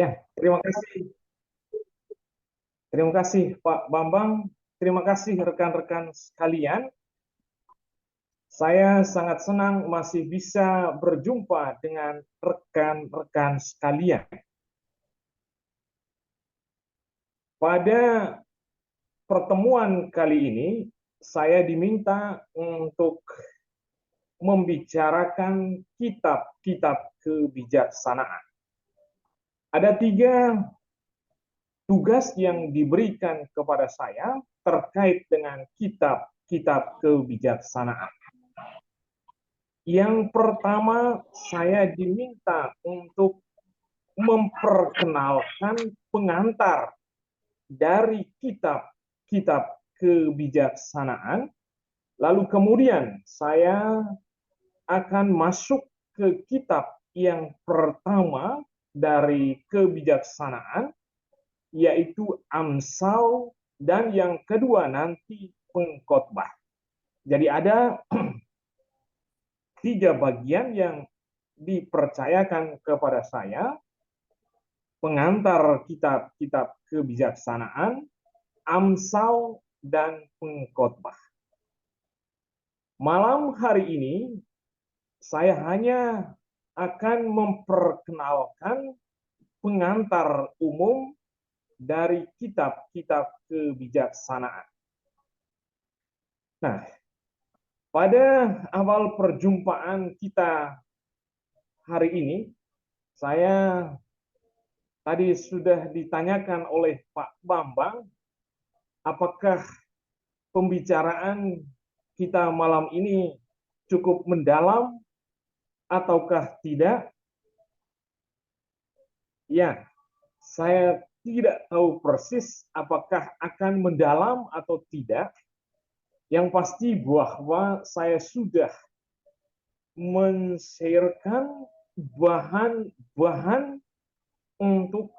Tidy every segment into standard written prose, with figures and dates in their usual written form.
Ya, terima kasih. Terima kasih Pak Bambang. Terima kasih rekan-rekan sekalian. Saya sangat senang masih bisa berjumpa dengan rekan-rekan sekalian. Pada pertemuan kali ini, saya diminta untuk membicarakan kitab-kitab kebijaksanaan. Ada tiga tugas yang diberikan kepada saya terkait dengan kitab-kitab kebijaksanaan. Yang pertama, saya diminta untuk memperkenalkan pengantar dari kitab-kitab kebijaksanaan. Lalu kemudian saya akan masuk ke kitab yang pertama dari kebijaksanaan, yaitu Amsal, dan yang kedua nanti Pengkhotbah. Jadi ada tiga bagian yang dipercayakan kepada saya: pengantar kitab-kitab kebijaksanaan, Amsal, dan Pengkhotbah. Malam hari ini saya hanya akan memperkenalkan pengantar umum dari kitab-kitab kebijaksanaan. Nah, pada awal perjumpaan kita hari ini, saya tadi sudah ditanyakan oleh Pak Bambang, apakah pembicaraan kita malam ini cukup mendalam ataukah tidak? Ya, saya tidak tahu persis apakah akan mendalam atau tidak. Yang pasti bahwa saya sudah men-sharekan bahan-bahan untuk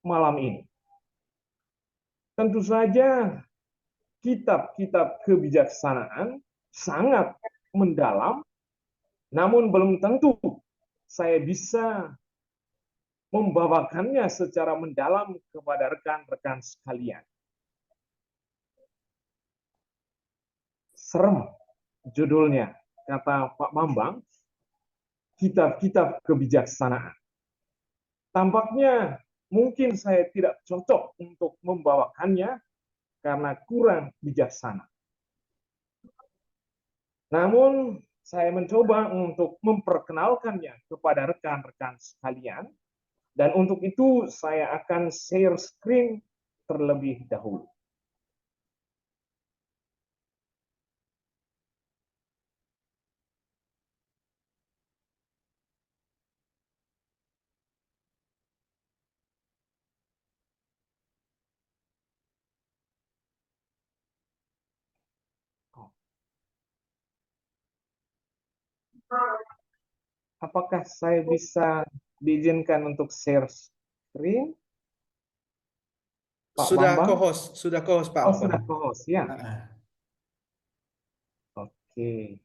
malam ini. Tentu saja kitab-kitab kebijaksanaan sangat mendalam, namun belum tentu saya bisa membawakannya secara mendalam kepada rekan-rekan sekalian. Serem judulnya, kata Pak Bambang, kitab-kitab kebijaksanaan. Tampaknya mungkin saya tidak cocok untuk membawakannya karena kurang bijaksana. Namun saya mencoba untuk memperkenalkannya kepada rekan-rekan sekalian, dan untuk itu saya akan share screen terlebih dahulu. Apakah saya bisa diizinkan untuk share screen, Pak Bambang? Sudah co-host Pak Oh, Openg. sudah co-host ya. Ah, Oke.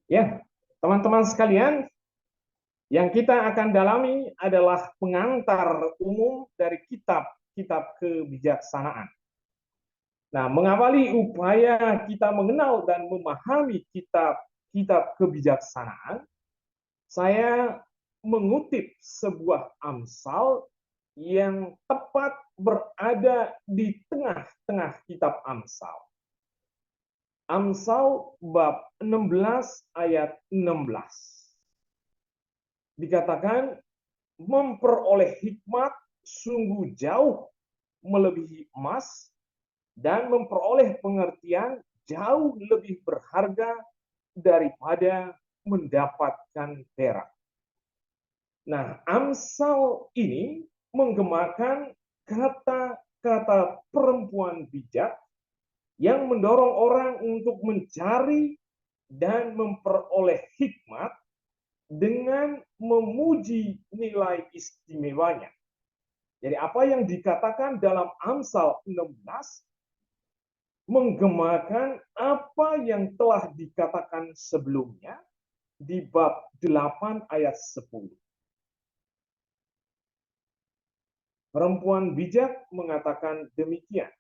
Ya, teman-teman sekalian, yang kita akan dalami adalah pengantar umum dari kitab-kitab kebijaksanaan. Nah, mengawali upaya kita mengenal dan memahami kitab-kitab kebijaksanaan, saya mengutip sebuah Amsal yang tepat berada di tengah-tengah kitab Amsal. Amsal bab 16 ayat 16. Dikatakan, memperoleh hikmat sungguh jauh melebihi emas, dan memperoleh pengertian jauh lebih berharga daripada mendapatkan perak. Nah, Amsal ini menggemakan kata-kata perempuan bijak yang mendorong orang untuk mencari dan memperoleh hikmat dengan memuji nilai istimewanya. Jadi apa yang dikatakan dalam Amsal 16 menggemakan apa yang telah dikatakan sebelumnya di bab 8 ayat 10. Perempuan bijak mengatakan demikian,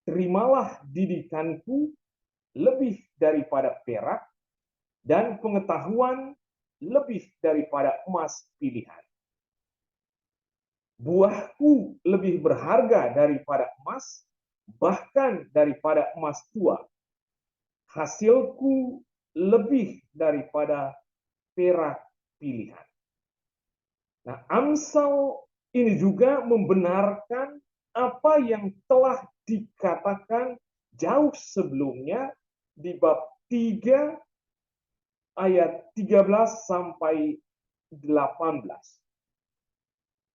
terimalah didikanku lebih daripada perak, dan pengetahuan lebih daripada emas pilihan. Buahku lebih berharga daripada emas, bahkan daripada emas tua. Hasilku lebih daripada perak pilihan. Nah, Amsal ini juga membenarkan apa yang telah dikatakan jauh sebelumnya di bab 3 ayat 13 sampai 18.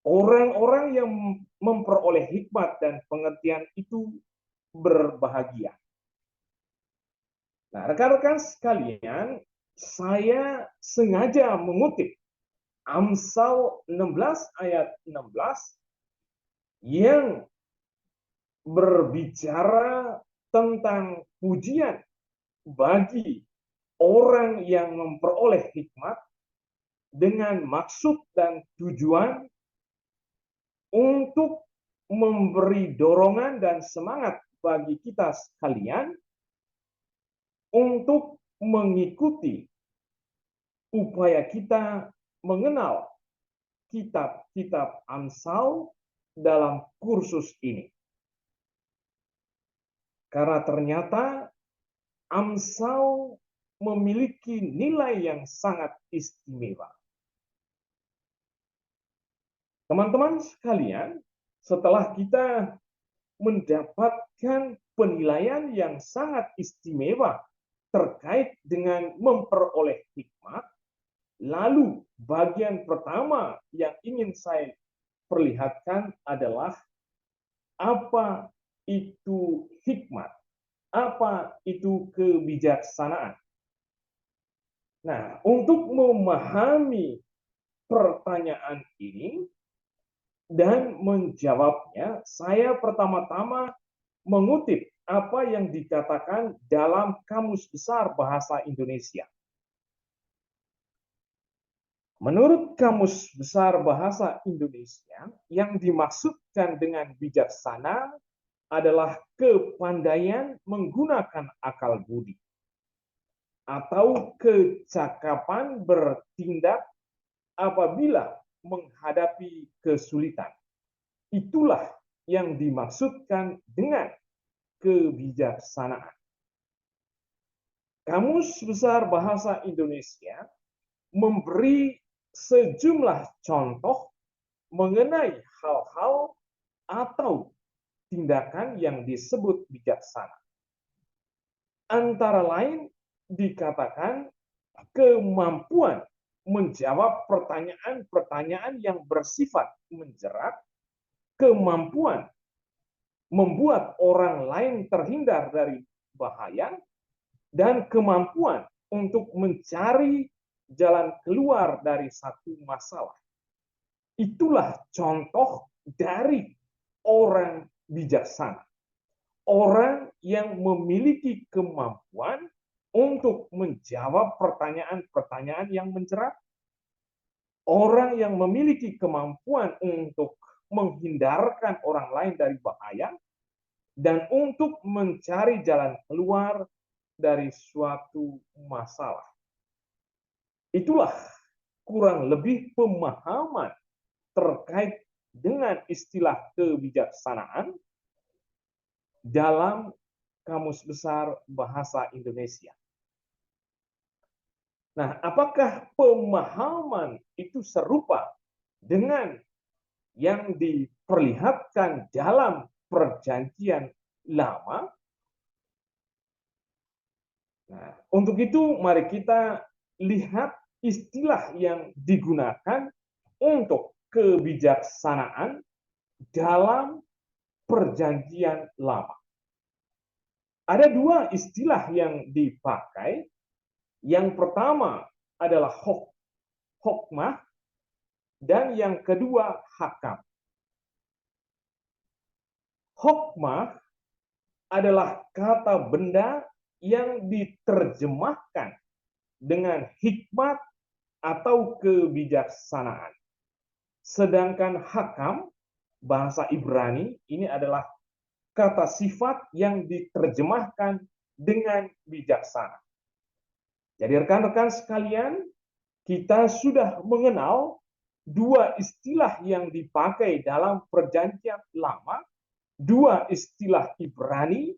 Orang-orang yang memperoleh hikmat dan pengertian itu berbahagia. Nah, rekan-rekan sekalian, saya sengaja mengutip Amsal 16 ayat 16 yang berbicara tentang pujian bagi orang yang memperoleh hikmat dengan maksud dan tujuan untuk memberi dorongan dan semangat bagi kita sekalian untuk mengikuti upaya kita mengenal kitab-kitab Amsal dalam kursus ini. Karena ternyata Amsal memiliki nilai yang sangat istimewa. Teman-teman sekalian, setelah kita mendapatkan penilaian yang sangat istimewa terkait dengan memperoleh hikmat, lalu bagian pertama yang ingin saya perlihatkan adalah apa itu hikmat, apa itu kebijaksanaan. Nah, untuk memahami pertanyaan ini dan menjawabnya, saya pertama-tama mengutip apa yang dikatakan dalam Kamus Besar Bahasa Indonesia. Menurut Kamus Besar Bahasa Indonesia, yang dimaksudkan dengan bijaksana adalah kepandaian menggunakan akal budi atau kecakapan bertindak apabila menghadapi kesulitan. Itulah yang dimaksudkan dengan kebijaksanaan. Kamus Besar Bahasa Indonesia memberi sejumlah contoh mengenai hal-hal atau tindakan yang disebut bijaksana. Antara lain dikatakan kemampuan menjawab pertanyaan-pertanyaan yang bersifat menjerat, kemampuan membuat orang lain terhindar dari bahaya, dan kemampuan untuk mencari jalan keluar dari satu masalah. Itulah contoh dari orang bijaksana. Orang yang memiliki kemampuan untuk menjawab pertanyaan-pertanyaan yang menjerat. Orang yang memiliki kemampuan untuk menghindarkan orang lain dari bahaya dan untuk mencari jalan keluar dari suatu masalah. Itulah kurang lebih pemahaman terkait dengan istilah kebijaksanaan dalam Kamus Besar Bahasa Indonesia. Nah, apakah pemahaman itu serupa dengan yang diperlihatkan dalam Perjanjian Lama? Nah, untuk itu mari kita lihat istilah yang digunakan untuk kebijaksanaan dalam Perjanjian Lama. Ada dua istilah yang dipakai. Yang pertama adalah hokmah dan yang kedua hakam. Hokmah adalah kata benda yang diterjemahkan dengan hikmat atau kebijaksanaan. Sedangkan hakam, bahasa Ibrani, ini adalah kata sifat yang diterjemahkan dengan bijaksana. Jadi rekan-rekan sekalian, kita sudah mengenal dua istilah yang dipakai dalam Perjanjian Lama, dua istilah Ibrani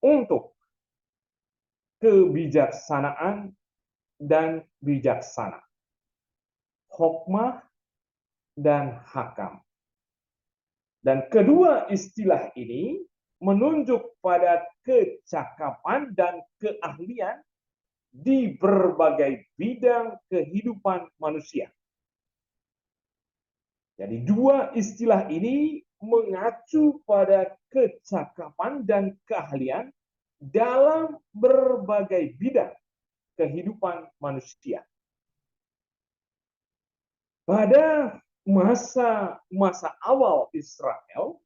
untuk kebijaksanaan dan bijaksana. Hokmah dan hakam. Dan kedua istilah ini menunjuk pada kecakapan dan keahlian di berbagai bidang kehidupan manusia. Jadi dua istilah ini mengacu pada kecakapan dan keahlian dalam berbagai bidang kehidupan manusia. Pada masa awal Israel,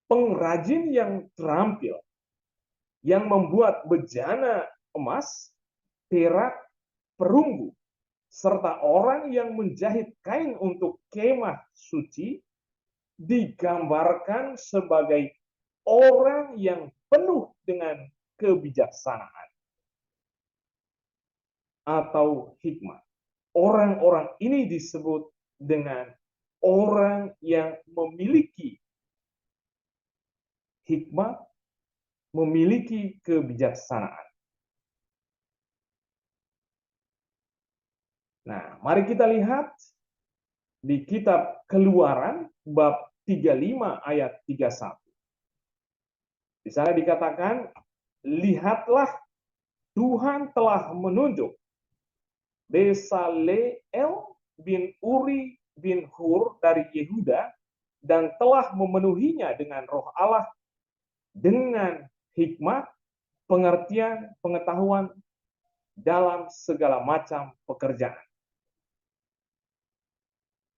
pengrajin yang terampil yang membuat bejana emas, perak, perunggu, serta orang yang menjahit kain untuk kemah suci digambarkan sebagai orang yang penuh dengan kebijaksanaan atau hikmah. Orang-orang ini disebut dengan orang yang memiliki hikmah, memiliki kebijaksanaan. Nah, mari kita lihat di kitab Keluaran bab 35 ayat 31. Di sana dikatakan, lihatlah Tuhan telah menunjuk Bezaleel bin Uri bin Hur dari Yehuda dan telah memenuhinya dengan roh Allah, dengan hikmah, pengertian, pengetahuan dalam segala macam pekerjaan.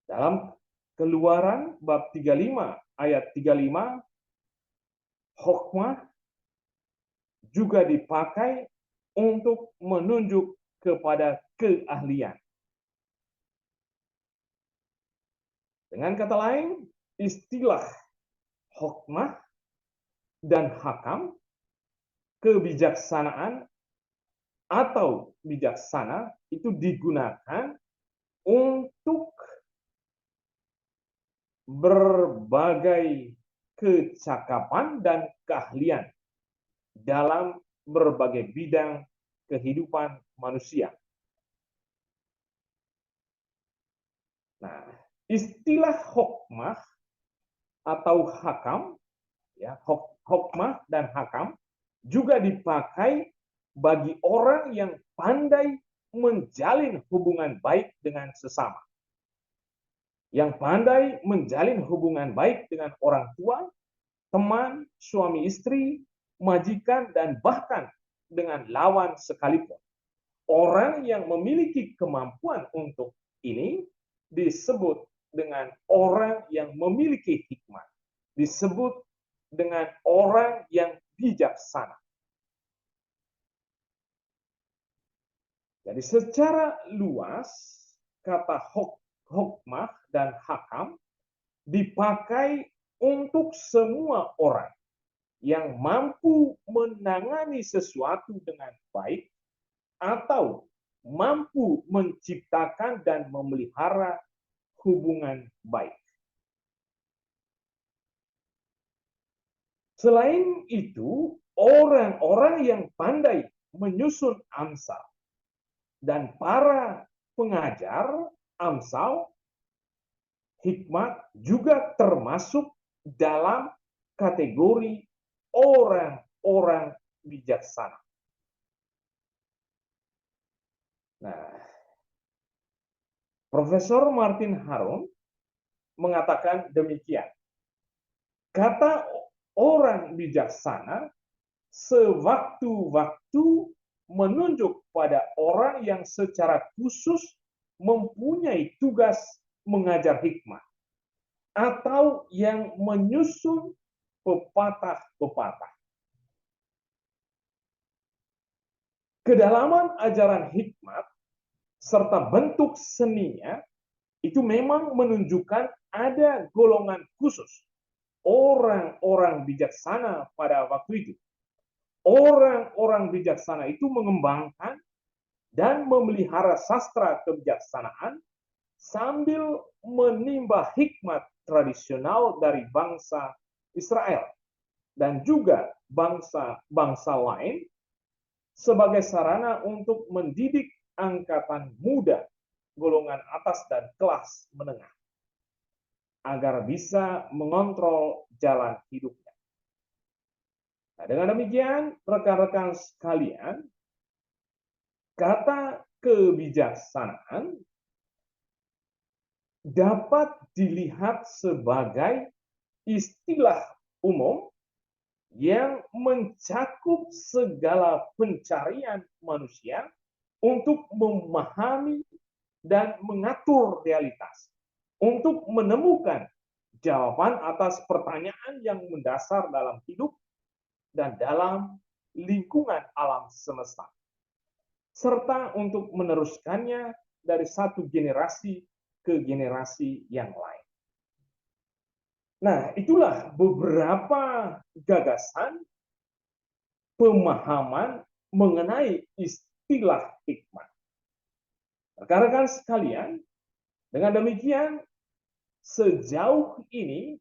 Dalam Keluaran bab 35 ayat 35, hikmah juga dipakai untuk menunjuk kepada keahlian. Dengan kata lain, istilah hikmah dan hakam, kebijaksanaan atau bijaksana, itu digunakan untuk berbagai kecakapan dan keahlian dalam berbagai bidang kehidupan manusia. Nah, istilah hokmah atau hakam, ya, hokmah dan hakam juga dipakai bagi orang yang pandai menjalin hubungan baik dengan sesama. Yang pandai menjalin hubungan baik dengan orang tua, teman, suami istri, majikan, dan bahkan dengan lawan sekalipun. Orang yang memiliki kemampuan untuk ini disebut dengan orang yang memiliki hikmat. Disebut dengan orang yang bijaksana. Jadi secara luas kata hokmah dan hakam dipakai untuk semua orang yang mampu menangani sesuatu dengan baik atau mampu menciptakan dan memelihara hubungan baik. Selain itu, orang-orang yang pandai menyusun amsal dan para pengajar amsal hikmat juga termasuk dalam kategori orang-orang bijaksana. Nah, Profesor Martin Harun mengatakan demikian. Kata orang bijaksana sewaktu-waktu menunjuk pada orang yang secara khusus mempunyai tugas mengajar hikmah atau yang menyusun pepatah-pepatah. Kedalaman ajaran hikmat serta bentuk seninya itu memang menunjukkan ada golongan khusus orang-orang bijaksana pada waktu itu. Orang-orang bijaksana itu mengembangkan dan memelihara sastra kebijaksanaan sambil menimba hikmat tradisional dari bangsa Israel dan juga bangsa-bangsa lain sebagai sarana untuk mendidik angkatan muda, golongan atas dan kelas menengah agar bisa mengontrol jalan hidupnya. Nah, dengan demikian, rekan-rekan sekalian, kata kebijaksanaan dapat dilihat sebagai istilah umum yang mencakup segala pencarian manusia untuk memahami dan mengatur realitas, untuk menemukan jawaban atas pertanyaan yang mendasar dalam hidup dan dalam lingkungan alam semesta, serta untuk meneruskannya dari satu generasi ke generasi yang lain. Nah, itulah beberapa gagasan pemahaman mengenai istilah hikmah. Rekan-rekan sekalian, dengan demikian sejauh ini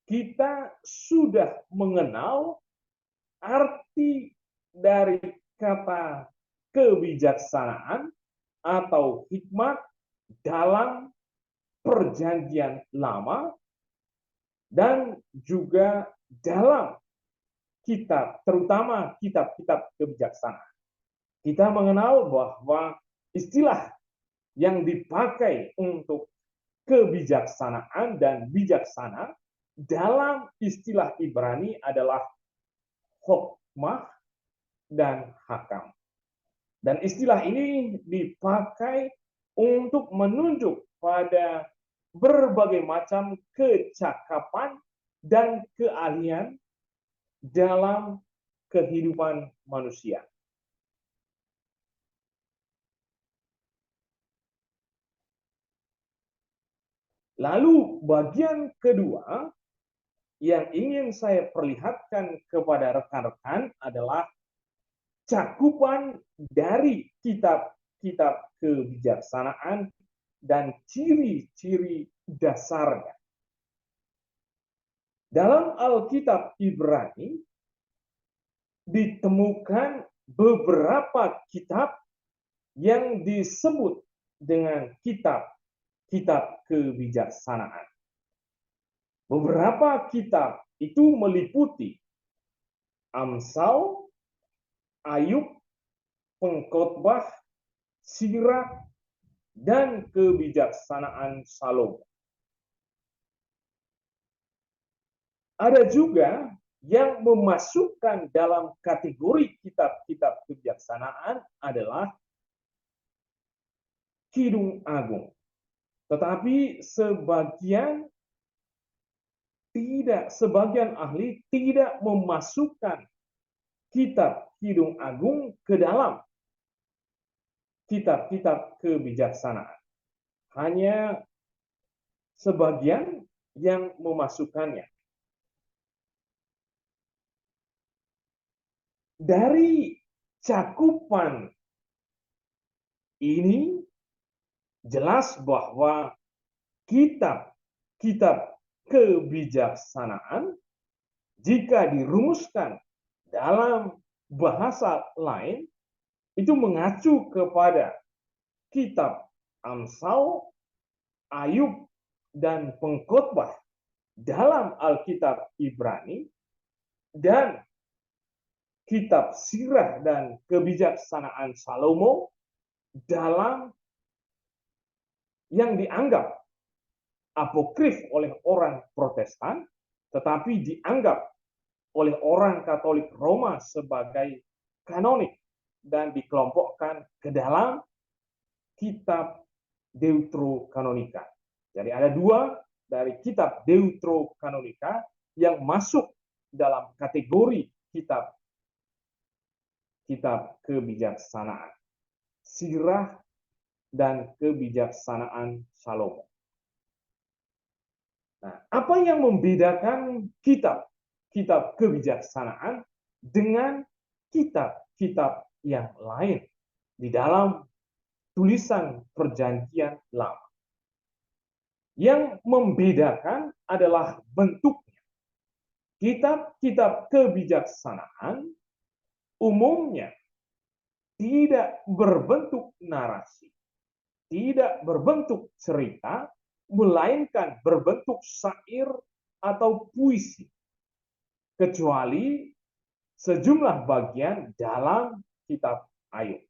kita sudah mengenal arti dari kata kebijaksanaan atau hikmat dalam Perjanjian Lama dan juga dalam kitab, terutama kitab-kitab kebijaksanaan. Kita mengenal bahwa istilah yang dipakai untuk kebijaksanaan dan bijaksana dalam istilah Ibrani adalah hokmah dan hakam. Dan istilah ini dipakai untuk menunjuk pada berbagai macam kecakapan dan keahlian dalam kehidupan manusia. Lalu bagian kedua yang ingin saya perlihatkan kepada rekan-rekan adalah cakupan dari kitab-kitab kebijaksanaan dan ciri-ciri dasarnya. Dalam Alkitab Ibrani ditemukan beberapa kitab yang disebut dengan kitab kebijaksanaan. Beberapa kitab itu meliputi Amsal, Ayub, Pengkhotbah, Sirah, dan kebijaksanaan Salomo. Ada juga yang memasukkan dalam kategori kitab-kitab kebijaksanaan adalah Kidung Agung. Tetapi sebagian ahli tidak memasukkan kitab Kidung Agung ke dalam kitab-kitab kebijaksanaan. Hanya sebagian yang memasukkannya. Dari cakupan ini jelas bahwa kitab-kitab kebijaksanaan jika dirumuskan dalam bahasa lain itu mengacu kepada kitab Amsal, Ayub, dan Pengkhotbah dalam Alkitab Ibrani, dan kitab Sirah dan Kebijaksanaan Salomo dalam yang dianggap apokrif oleh orang Protestan, tetapi dianggap oleh orang Katolik Roma sebagai kanonik dan dikelompokkan ke dalam kitab Deuterokanonika. Jadi ada dua dari kitab Deuterokanonika yang masuk dalam kategori kitab kebijaksanaan, Sirah dan Kebijaksanaan Salomo. Nah, apa yang membedakan kitab kebijaksanaan dengan kitab-kitab yang lain di dalam tulisan Perjanjian Lama? Yang membedakan adalah bentuknya. Kitab-kitab kebijaksanaan umumnya tidak berbentuk narasi, tidak berbentuk cerita, melainkan berbentuk syair atau puisi, kecuali sejumlah bagian dalam kitab Ayub.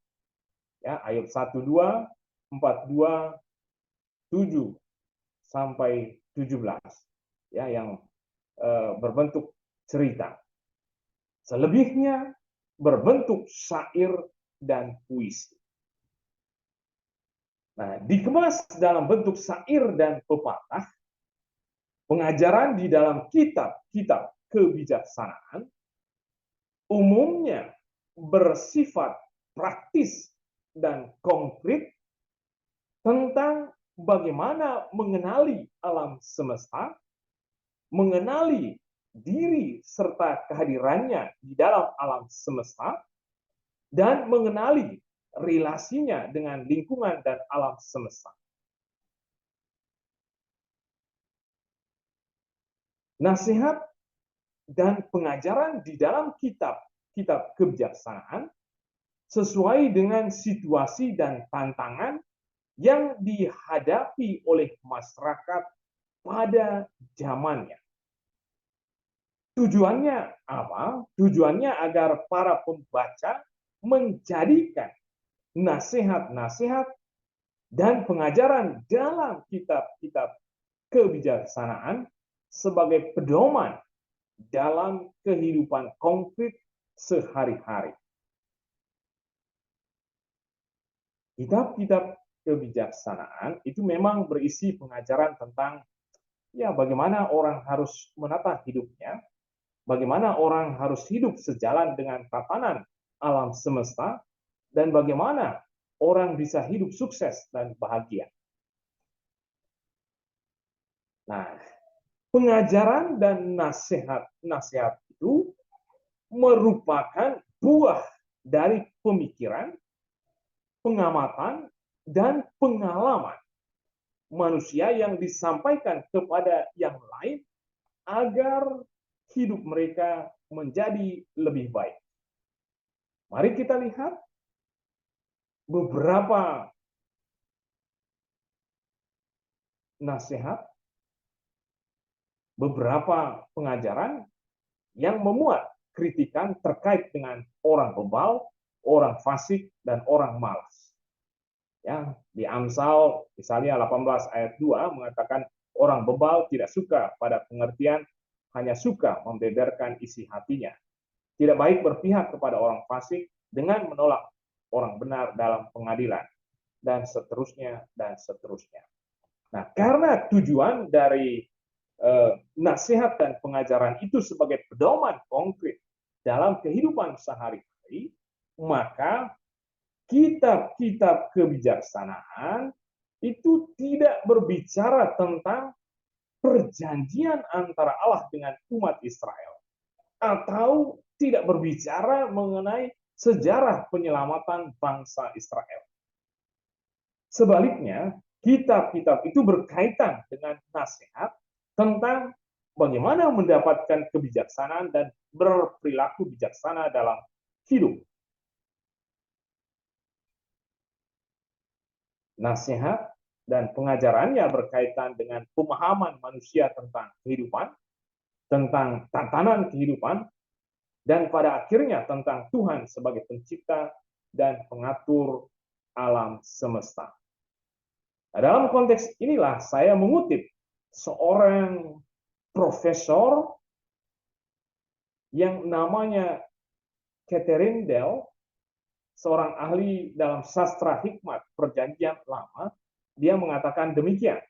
Ya, Ayub 1:2, 4:2, 7 sampai 17, ya, yang berbentuk cerita. Selebihnya berbentuk syair dan puisi. Nah, dikemas dalam bentuk syair dan pepatah, pengajaran di dalam kitab-kitab kebijaksanaan umumnya bersifat praktis dan konkret tentang bagaimana mengenali alam semesta, mengenali diri serta kehadirannya di dalam alam semesta, dan mengenali relasinya dengan lingkungan dan alam semesta. Nasihat dan pengajaran di dalam kitab kebijaksanaan sesuai dengan situasi dan tantangan yang dihadapi oleh masyarakat pada zamannya. Tujuannya apa? Tujuannya agar para pembaca menjadikan nasihat-nasihat dan pengajaran dalam kitab-kitab kebijaksanaan sebagai pedoman dalam kehidupan konkret sehari-hari. Kitab-kitab kebijaksanaan itu memang berisi pengajaran tentang bagaimana orang harus menata hidupnya, bagaimana orang harus hidup sejalan dengan tatanan alam semesta, dan bagaimana orang bisa hidup sukses dan bahagia. Nah, pengajaran dan nasihat itu merupakan buah dari pemikiran, pengamatan, dan pengalaman manusia yang disampaikan kepada yang lain agar hidup mereka menjadi lebih baik. Mari kita lihat beberapa nasihat, beberapa pengajaran yang memuat kritikan terkait dengan orang bebal, orang fasik, dan orang malas. Ya, di Amsal misalnya 18 ayat 2 mengatakan orang bebal tidak suka pada pengertian, hanya suka membeberkan isi hatinya. Tidak baik berpihak kepada orang fasik dengan menolak orang benar dalam pengadilan, dan seterusnya dan seterusnya. Nah, karena tujuan dari nasihat dan pengajaran itu sebagai pedoman konkret dalam kehidupan sehari-hari, maka kitab-kitab kebijaksanaan itu tidak berbicara tentang perjanjian antara Allah dengan umat Israel, atau tidak berbicara mengenai sejarah penyelamatan bangsa Israel. Sebaliknya, kitab-kitab itu berkaitan dengan nasihat tentang bagaimana mendapatkan kebijaksanaan dan berperilaku bijaksana dalam hidup. Nasihat dan pengajarannya berkaitan dengan pemahaman manusia tentang kehidupan, tentang tatanan kehidupan, dan pada akhirnya tentang Tuhan sebagai pencipta dan pengatur alam semesta. Nah, dalam konteks inilah saya mengutip seorang profesor yang namanya Catherine Dell, seorang ahli dalam sastra hikmat Perjanjian Lama. Dia mengatakan demikian: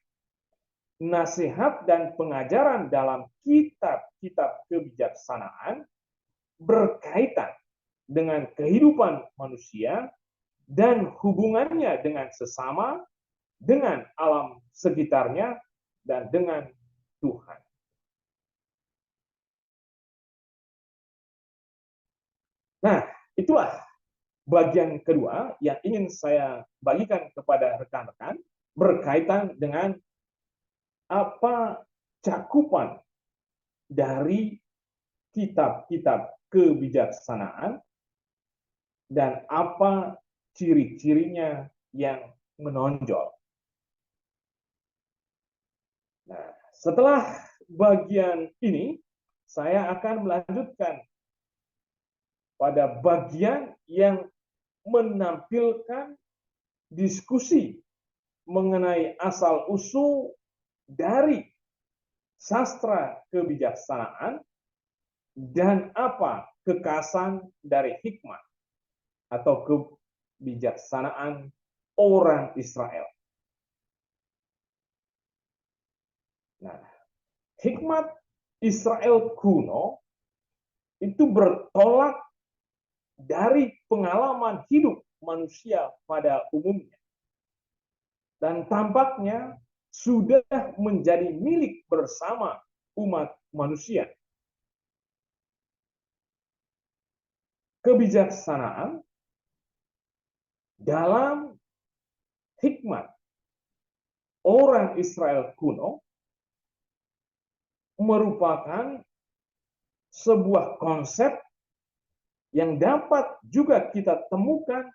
nasihat dan pengajaran dalam kitab-kitab kebijaksanaan berkaitan dengan kehidupan manusia dan hubungannya dengan sesama, dengan alam sekitarnya, dan dengan Tuhan. Nah, itulah bagian kedua yang ingin saya bagikan kepada rekan-rekan berkaitan dengan apa cakupan dari kitab-kitab kebijaksanaan dan apa ciri-cirinya yang menonjol. Nah, setelah bagian ini, saya akan melanjutkan pada bagian yang menampilkan diskusi mengenai asal-usul dari sastra kebijaksanaan dan apa kekasan dari hikmat atau kebijaksanaan orang Israel. Nah, hikmat Israel kuno itu bertolak dari pengalaman hidup manusia pada umumnya, dan tampaknya sudah menjadi milik bersama umat manusia. Kebijaksanaan dalam hikmat orang Israel kuno merupakan sebuah konsep yang dapat juga kita temukan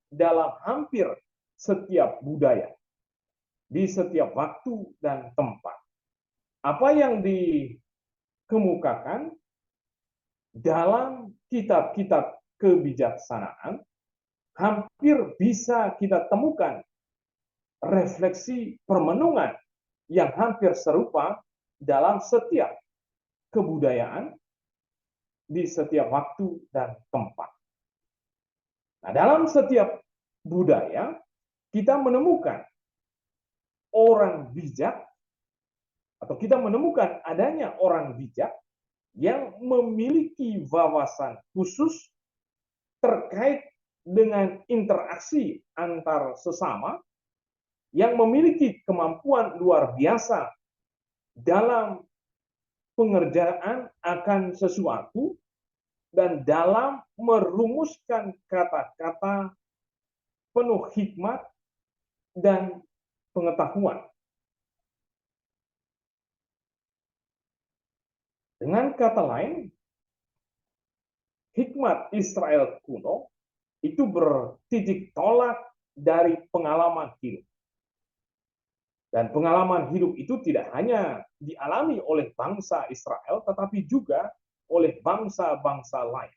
dalam hampir setiap budaya, di setiap waktu dan tempat. Apa yang dikemukakan dalam kitab-kitab kebijaksanaan hampir bisa kita temukan refleksi permenungan yang hampir serupa dalam setiap kebudayaan, di setiap waktu dan tempat. Nah, dalam setiap budaya kita menemukan orang bijak, atau kita menemukan adanya orang bijak yang memiliki wawasan khusus terkait dengan interaksi antar sesama, yang memiliki kemampuan luar biasa dalam pengerjaan akan sesuatu dan dalam merumuskan kata-kata penuh hikmat dan pengetahuan. Dengan kata lain, hikmat Israel kuno itu bertitik tolak dari pengalaman hidup. Dan pengalaman hidup itu tidak hanya dialami oleh bangsa Israel, tetapi juga oleh bangsa-bangsa lain.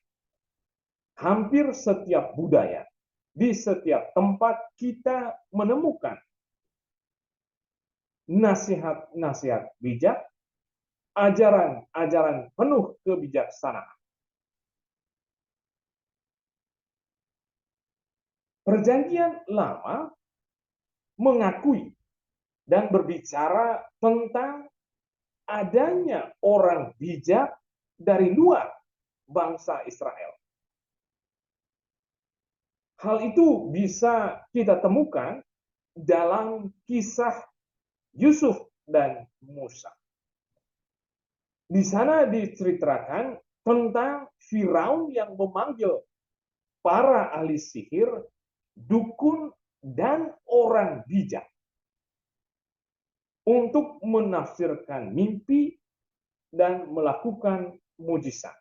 Hampir setiap budaya, di setiap tempat kita menemukan nasihat-nasihat bijak, ajaran-ajaran penuh kebijaksanaan. Perjanjian Lama mengakui dan berbicara tentang adanya orang bijak dari luar bangsa Israel. Hal itu bisa kita temukan dalam kisah Yusuf dan Musa. Di sana diceritakan tentang Firaun yang memanggil para ahli sihir, dukun, dan orang bijak untuk menafsirkan mimpi dan melakukan mujizat.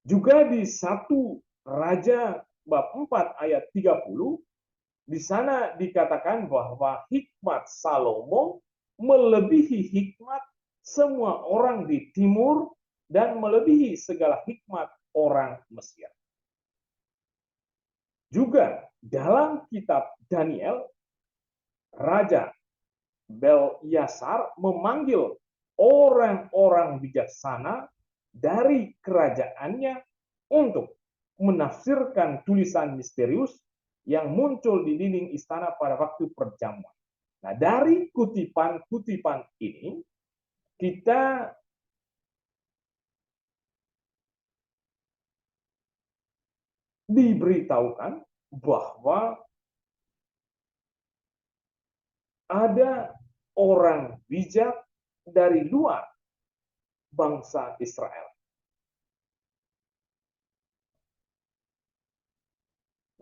Juga di 1 Raja bab 4 ayat 30, di sana dikatakan bahwa hikmat Salomo melebihi hikmat semua orang di timur dan melebihi segala hikmat orang Mesir. Juga dalam kitab Daniel, Raja Belshazzar memanggil orang-orang bijaksana dari kerajaannya untuk menafsirkan tulisan misterius yang muncul di dinding istana pada waktu perjamuan. Nah, dari kutipan-kutipan ini, kita diberitahukan bahwa ada orang bijak dari luar bangsa Israel.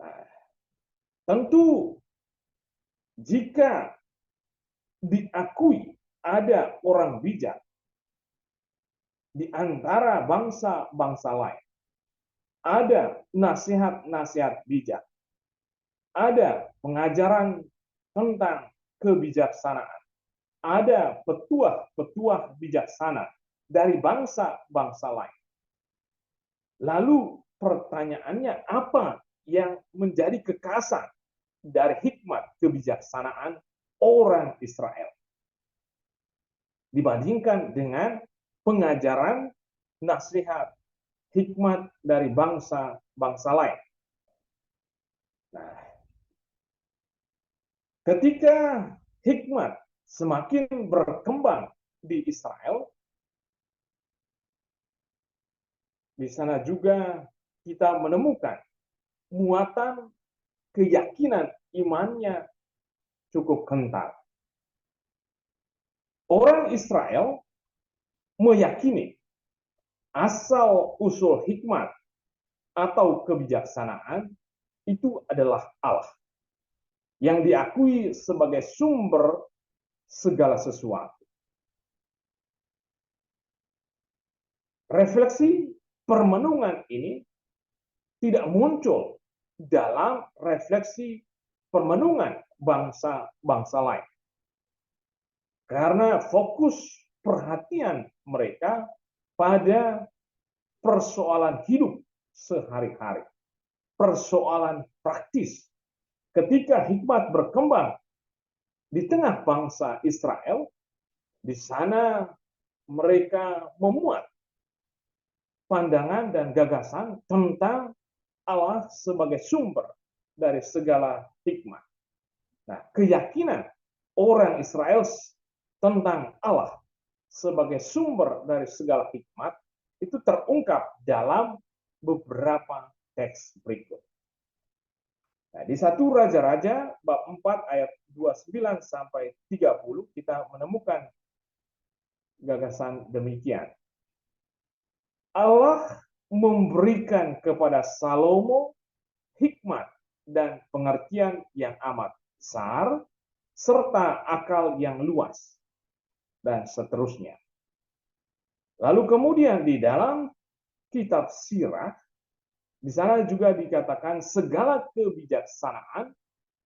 Nah, tentu jika diakui ada orang bijak di antara bangsa-bangsa lain, ada nasihat-nasihat bijak, ada pengajaran tentang kebijaksanaan, ada petuah-petuah bijaksana dari bangsa-bangsa lain. Lalu pertanyaannya, apa yang menjadi kekhasan dari hikmat kebijaksanaan orang Israel dibandingkan dengan pengajaran nasihat hikmat dari bangsa-bangsa lain? Nah, ketika hikmat semakin berkembang di Israel, di sana juga kita menemukan muatan keyakinan imannya cukup kental. Orang Israel meyakini asal-usul hikmat atau kebijaksanaan itu adalah Allah yang diakui sebagai sumber segala sesuatu. Refleksi permenungan ini tidak muncul dalam refleksi permenungan bangsa-bangsa lain. Karena fokus perhatian mereka pada persoalan hidup sehari-hari, persoalan praktis. Ketika hikmat berkembang di tengah bangsa Israel, di sana mereka memuat pandangan dan gagasan tentang Allah sebagai sumber dari segala hikmat. Nah, keyakinan orang Israel tentang Allah sebagai sumber dari segala hikmat itu terungkap dalam beberapa teks berikut. Nah, di 1 Raja-Raja bab 4 ayat 29 sampai 30 kita menemukan gagasan demikian. Allah memberikan kepada Salomo hikmat dan pengertian yang amat besar serta akal yang luas dan seterusnya. Lalu kemudian di dalam kitab Sirah, di sana juga dikatakan segala kebijaksanaan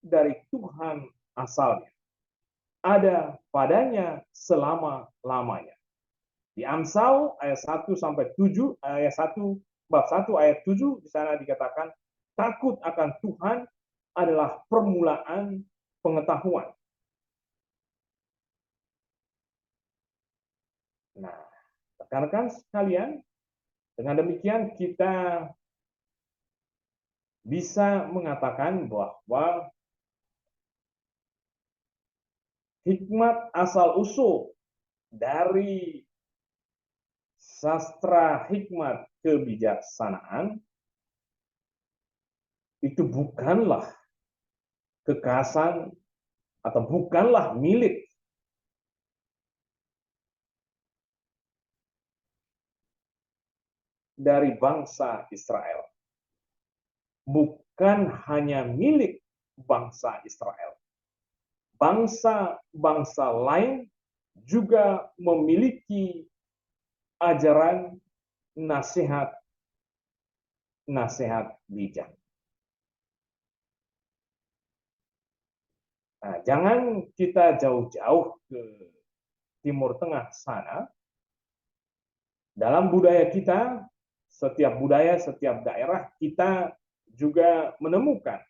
dari Tuhan asalnya, ada padanya selama-lamanya. Di Amsal ayat 1 sampai 7, ayat 1 bab 1 ayat 7 di sana dikatakan takut akan Tuhan adalah permulaan pengetahuan. Nah, rekan-rekan sekalian, dengan demikian kita bisa mengatakan bahwa hikmat asal-usul dari sastra hikmat kebijaksanaan itu bukanlah kekhasan atau bukanlah milik dari bangsa Israel. Bukan hanya milik bangsa Israel. Bangsa-bangsa lain juga memiliki ajaran nasihat bijak. Nah, jangan kita jauh-jauh ke Timur Tengah sana. Dalam budaya kita, setiap budaya, setiap daerah, kita juga menemukan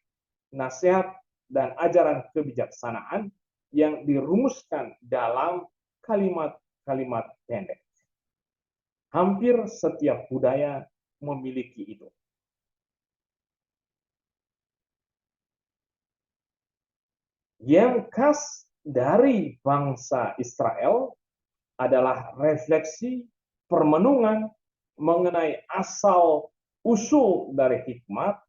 nasihat dan ajaran kebijaksanaan yang dirumuskan dalam kalimat-kalimat pendek. Hampir setiap budaya memiliki itu. Yang khas dari bangsa Israel adalah refleksi permenungan mengenai asal usul dari hikmat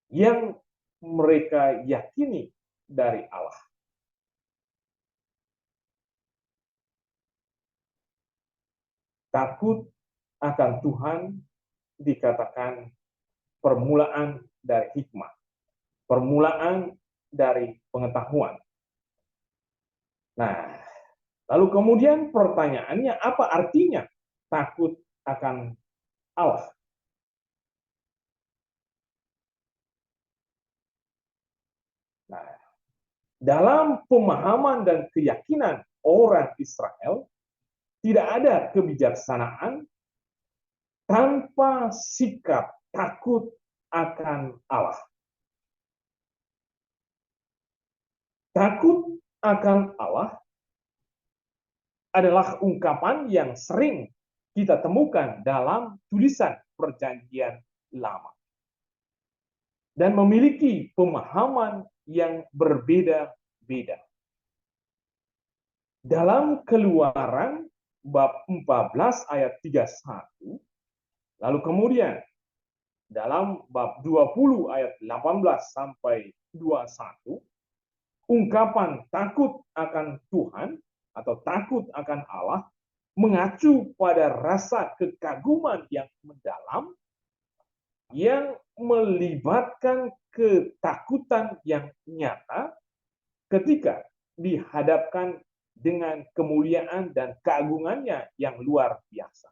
yang mereka yakini dari Allah. Takut akan Tuhan dikatakan permulaan dari hikmat, permulaan dari pengetahuan. Nah, lalu kemudian pertanyaannya, apa artinya takut akan Allah? Nah, dalam pemahaman dan keyakinan orang Israel, tidak ada kebijaksanaan tanpa sikap takut akan Allah. Takut akan Allah adalah ungkapan yang sering kita temukan dalam tulisan Perjanjian Lama dan memiliki pemahaman yang berbeda-beda. Dalam Keluaran bab 14 ayat 31, lalu kemudian dalam bab 20 ayat 18 sampai 21, ungkapan takut akan Tuhan atau takut akan Allah mengacu pada rasa kekaguman yang mendalam yang melibatkan ketakutan yang nyata ketika dihadapkan dengan kemuliaan dan keagungannya yang luar biasa.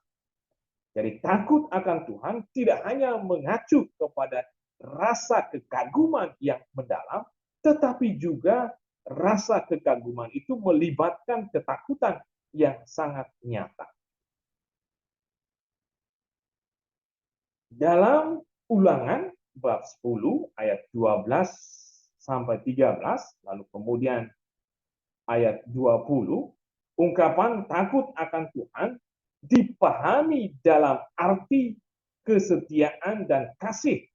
Jadi takut akan Tuhan tidak hanya mengacu kepada rasa kekaguman yang mendalam, tetapi juga rasa kekaguman itu melibatkan ketakutan yang sangat nyata. Dalam Ulangan bab 10 ayat 12 sampai 13, lalu kemudian ayat 20, ungkapan takut akan Tuhan dipahami dalam arti kesetiaan dan kasih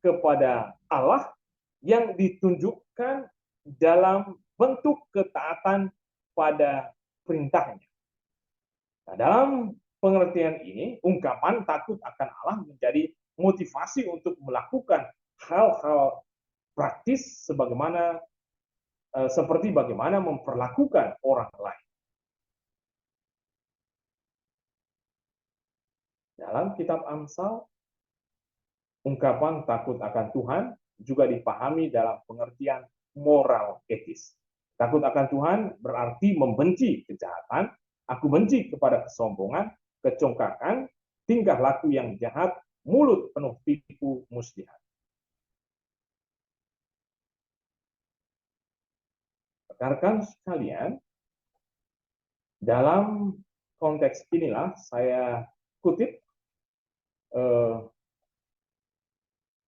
kepada Allah yang ditunjukkan dalam bentuk ketaatan pada perintahnya. Nah, dalam pengertian ini, ungkapan takut akan Allah menjadi motivasi untuk melakukan hal-hal praktis seperti bagaimana memperlakukan orang lain. Dalam kitab Amsal, ungkapan takut akan Tuhan juga dipahami dalam pengertian moral etis. Takut akan Tuhan berarti membenci kejahatan, aku benci kepada kesombongan, kecongkakan, tingkah laku yang jahat, mulut penuh tipu muslihat. Rekan-rekan sekalian, dalam konteks inilah saya kutip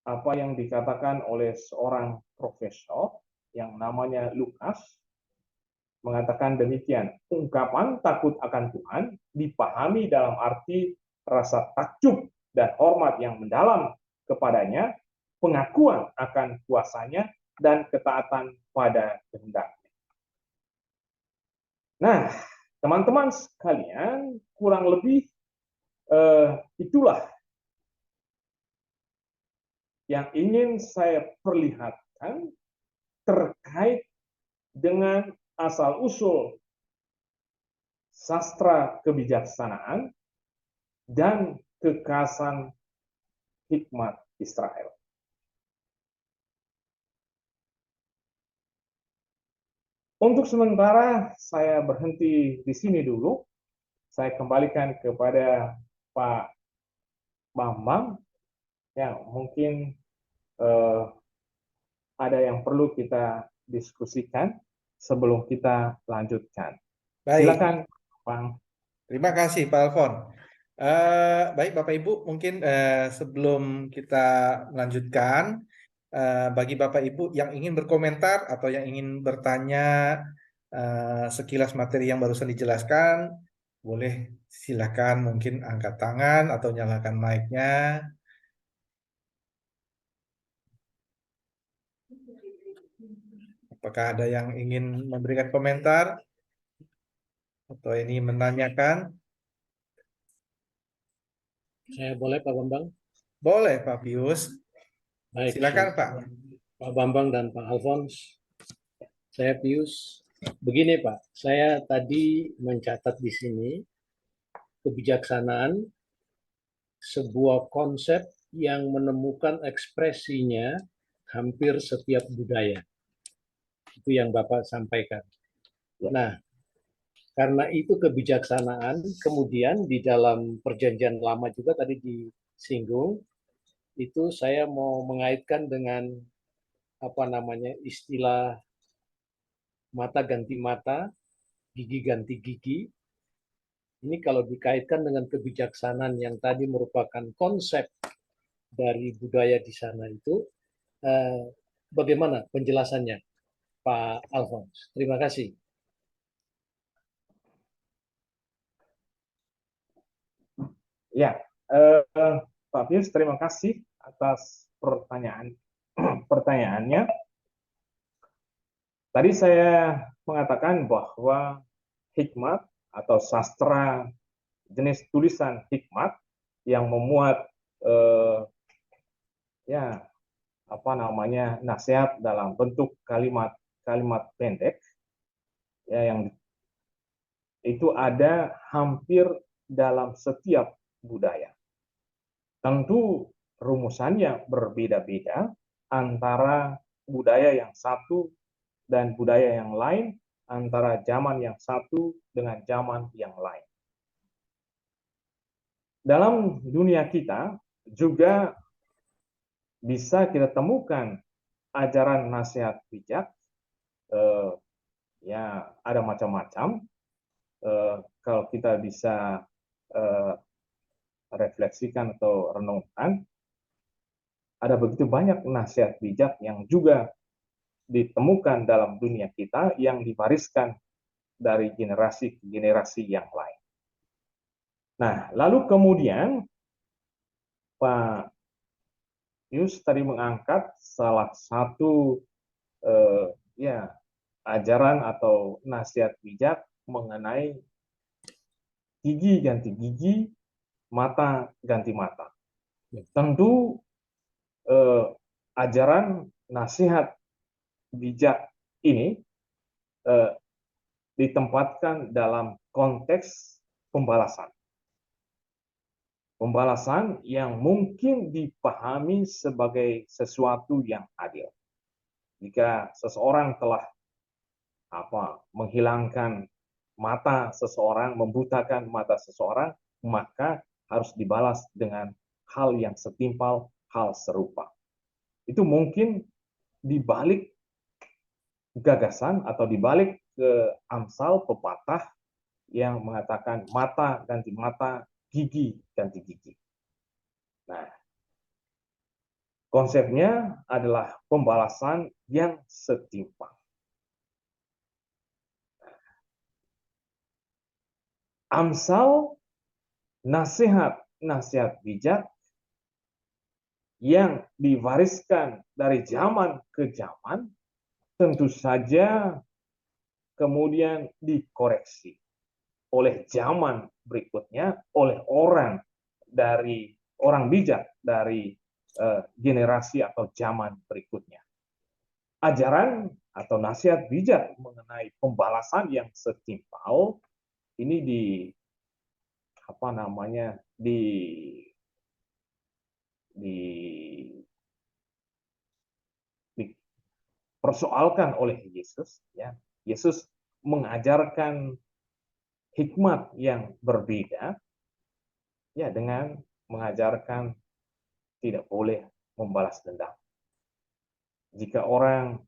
apa yang dikatakan oleh seorang profesor yang namanya Lukas, mengatakan demikian, ungkapan takut akan Tuhan dipahami dalam arti rasa takjub dan hormat yang mendalam kepadanya, pengakuan akan kuasanya, dan ketaatan pada kehendaknya. Nah, teman-teman sekalian, kurang lebih itulah yang ingin saya perlihatkan terkait dengan asal-usul sastra kebijaksanaan dan kekhasan hikmat Israel. Untuk sementara saya berhenti di sini dulu. Saya kembalikan kepada Pak Bambang. Ya, mungkin ada yang perlu kita diskusikan sebelum kita lanjutkan. Baik, Silakan, Bang. terima kasih Pak Alfon. Baik Bapak Ibu, mungkin sebelum kita melanjutkan, bagi Bapak Ibu yang ingin berkomentar atau yang ingin bertanya sekilas materi yang barusan dijelaskan, boleh silakan mungkin angkat tangan atau nyalakan mic-nya. Apakah ada yang ingin memberikan komentar atau ini menanyakan? Saya boleh Pak Bambang? Boleh Pak Pius. Baik, Silakan Pak. Pak Bambang dan Pak Alfons. Saya Pius. Begini Pak, saya tadi mencatat di sini kebijaksanaan sebuah konsep yang menemukan ekspresinya hampir setiap budaya. Itu yang Bapak sampaikan. Nah, karena itu kebijaksanaan, kemudian di dalam perjanjian lama juga tadi disinggung, itu saya mau mengaitkan dengan istilah mata ganti mata, gigi ganti gigi. Ini kalau dikaitkan dengan kebijaksanaan yang tadi merupakan konsep dari budaya di sana itu, bagaimana penjelasannya, Pak Alfons? Terima kasih. Ya, Pak Pius, terima kasih atas pertanyaannya. Tadi saya mengatakan bahwa hikmat atau sastra jenis tulisan hikmat yang memuat nasihat dalam bentuk kalimat pendek, ya, yang itu ada hampir dalam setiap budaya. Tentu rumusannya berbeda-beda antara budaya yang satu dan budaya yang lain, antara zaman yang satu dengan zaman yang lain. Dalam dunia kita juga bisa kita temukan ajaran nasihat bijak, ya ada macam-macam. Kalau kita bisa refleksikan atau renungkan, ada begitu banyak nasihat bijak yang juga ditemukan dalam dunia kita yang diwariskan dari generasi ke generasi yang lain. Nah, lalu kemudian Pak Yus tadi mengangkat salah satu ajaran atau nasihat bijak mengenai gigi ganti gigi, mata ganti mata. Tentu ajaran nasihat bijak ini ditempatkan dalam konteks pembalasan. Pembalasan yang mungkin dipahami sebagai sesuatu yang adil. Jika seseorang telah menghilangkan mata seseorang, membutakan mata seseorang, maka harus dibalas dengan hal yang setimpal, hal serupa. Itu mungkin dibalik gagasan atau dibalik ke Amsal pepatah yang mengatakan mata ganti mata, gigi ganti gigi. Nah, konsepnya adalah pembalasan yang setimpal. Amsal, nasihat bijak yang diwariskan dari zaman ke zaman, tentu saja kemudian dikoreksi oleh zaman berikutnya, oleh orang bijak dari generasi atau zaman berikutnya. Ajaran atau nasihat bijak mengenai pembalasan yang setimpal ini dipersoalkan oleh Yesus, ya. Yesus mengajarkan hikmat yang berbeda, ya, dengan mengajarkan tidak boleh membalas dendam. Jika orang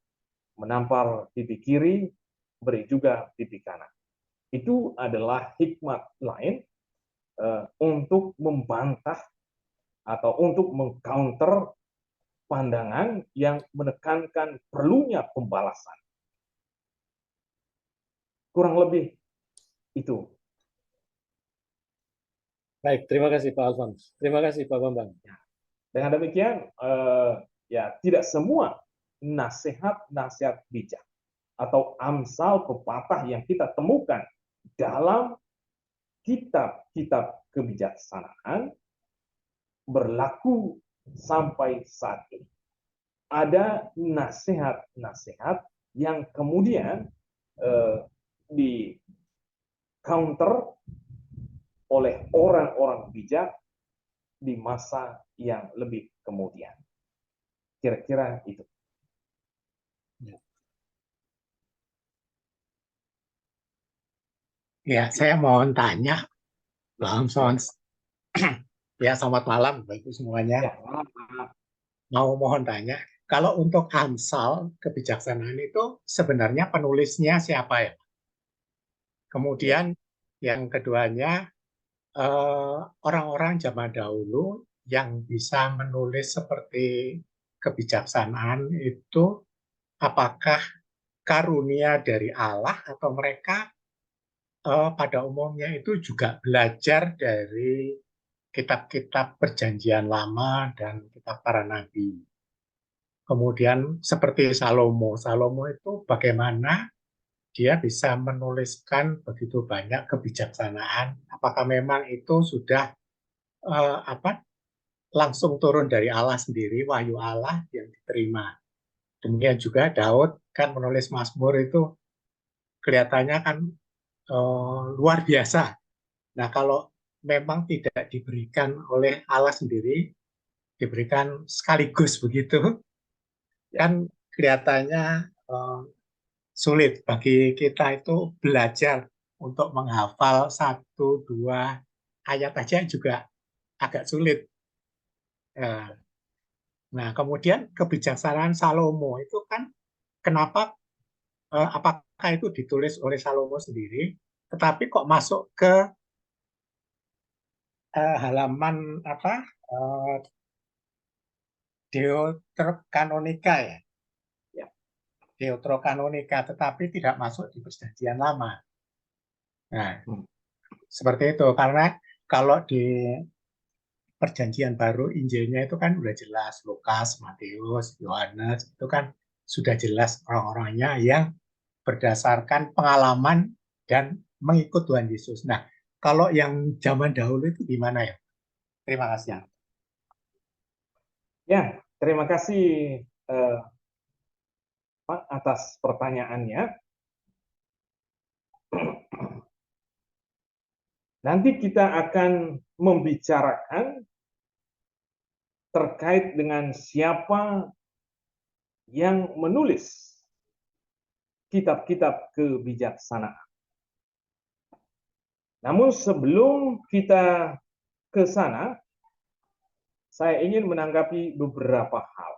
menampar pipi kiri, beri juga pipi kanan. Itu adalah hikmat lain untuk membantah atau untuk mengcounter pandangan yang menekankan perlunya pembalasan. Kurang lebih itu. Baik, terima kasih Pak Alfons. Terima kasih Pak Bambang. Dengan demikian, ya, tidak semua nasihat-nasihat bijak atau amsal pepatah yang kita temukan dalam kitab-kitab kebijaksanaan berlaku sampai saat ini. Ada nasihat-nasihat yang kemudian di counter oleh orang-orang bijak di masa yang lebih kemudian. Kira-kira itu. Ya, saya mohon tanya, Bang Alfons. Ya, selamat malam Bapak Ibu semuanya. Ya, Mohon tanya, kalau untuk Amsal kebijaksanaan itu sebenarnya penulisnya siapa ya? Kemudian yang keduanya, orang-orang zaman dahulu yang bisa menulis seperti kebijaksanaan itu apakah karunia dari Allah atau mereka pada umumnya itu juga belajar dari kitab-kitab Perjanjian Lama dan kitab para nabi. Kemudian seperti Salomo itu bagaimana dia bisa menuliskan begitu banyak kebijaksanaan? Apakah memang itu sudah langsung turun dari Allah sendiri, wahyu Allah yang diterima? Demikian juga Daud kan menulis Mazmur itu kelihatannya kan luar biasa. Nah, kalau memang tidak diberikan oleh Allah sendiri, diberikan sekaligus begitu, kan kelihatannya sulit bagi kita itu belajar untuk menghafal 1-2 ayat aja juga agak sulit. Nah, kemudian kebijaksanaan Salomo itu kan kenapa, apakah itu ditulis oleh Salomo sendiri, tetapi kok masuk ke halaman Deuterokanonika ya? Deuterokanonika, tetapi tidak masuk di Perjanjian Lama. Nah, seperti itu. Karena kalau di Perjanjian Baru Injilnya itu kan sudah jelas, Lukas, Matius, Yohanes, itu kan sudah jelas orang-orangnya yang berdasarkan pengalaman dan mengikut Tuhan Yesus. Nah, kalau yang zaman dahulu itu gimana ya? Terima kasih. Ya, terima kasih Pak atas pertanyaannya. Nanti kita akan membicarakan terkait dengan siapa yang menulis kitab-kitab kebijaksanaan. Namun sebelum kita ke sana, saya ingin menanggapi beberapa hal.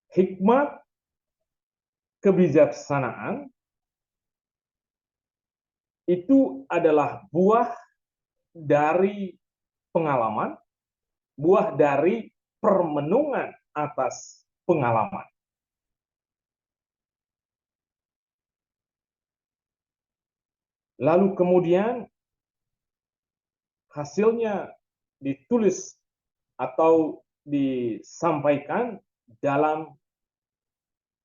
Hikmat kebijaksanaan itu adalah buah dari pengalaman, buah dari permenungan atas pengalaman. Lalu kemudian hasilnya ditulis atau disampaikan dalam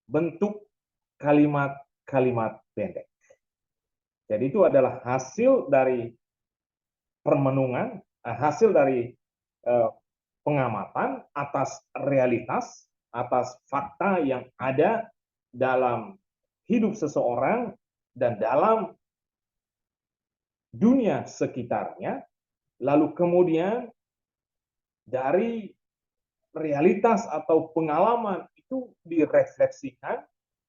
bentuk kalimat-kalimat pendek. Jadi itu adalah hasil dari permenungan, hasil dari pengamatan atas realitas, atas fakta yang ada dalam hidup seseorang dan dalam dunia sekitarnya, lalu kemudian dari realitas atau pengalaman itu direfleksikan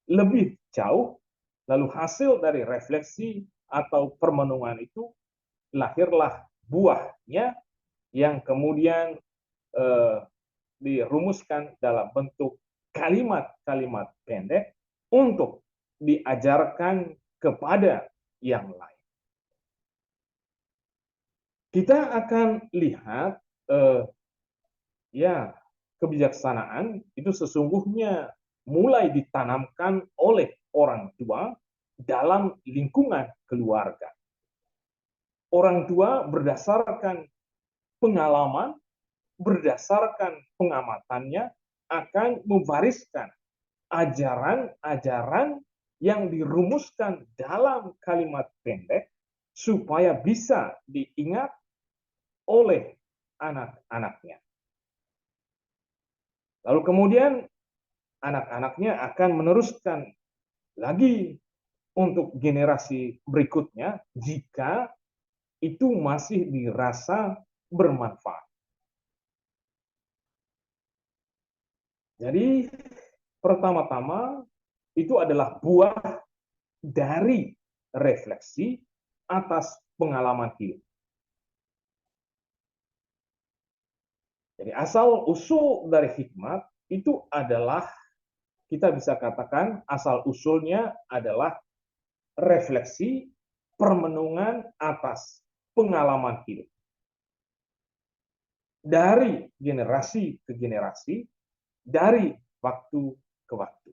lebih jauh, lalu hasil dari refleksi atau permenungan itu lahirlah buahnya yang kemudian dirumuskan dalam bentuk kalimat-kalimat pendek untuk diajarkan kepada yang lain. Kita akan lihat ya, kebijaksanaan itu sesungguhnya mulai ditanamkan oleh orang tua dalam lingkungan keluarga. Orang tua berdasarkan pengalaman, berdasarkan pengamatannya akan mewariskan ajaran-ajaran yang dirumuskan dalam kalimat pendek supaya bisa diingat oleh anak-anaknya. Lalu kemudian anak-anaknya akan meneruskan lagi untuk generasi berikutnya jika itu masih dirasa bermanfaat. Jadi pertama-tama itu adalah buah dari refleksi atas pengalaman hidup. Jadi asal-usul dari hikmat itu adalah, kita bisa katakan asal-usulnya adalah refleksi, permenungan atas pengalaman hidup. Dari generasi ke generasi, dari waktu ke waktu.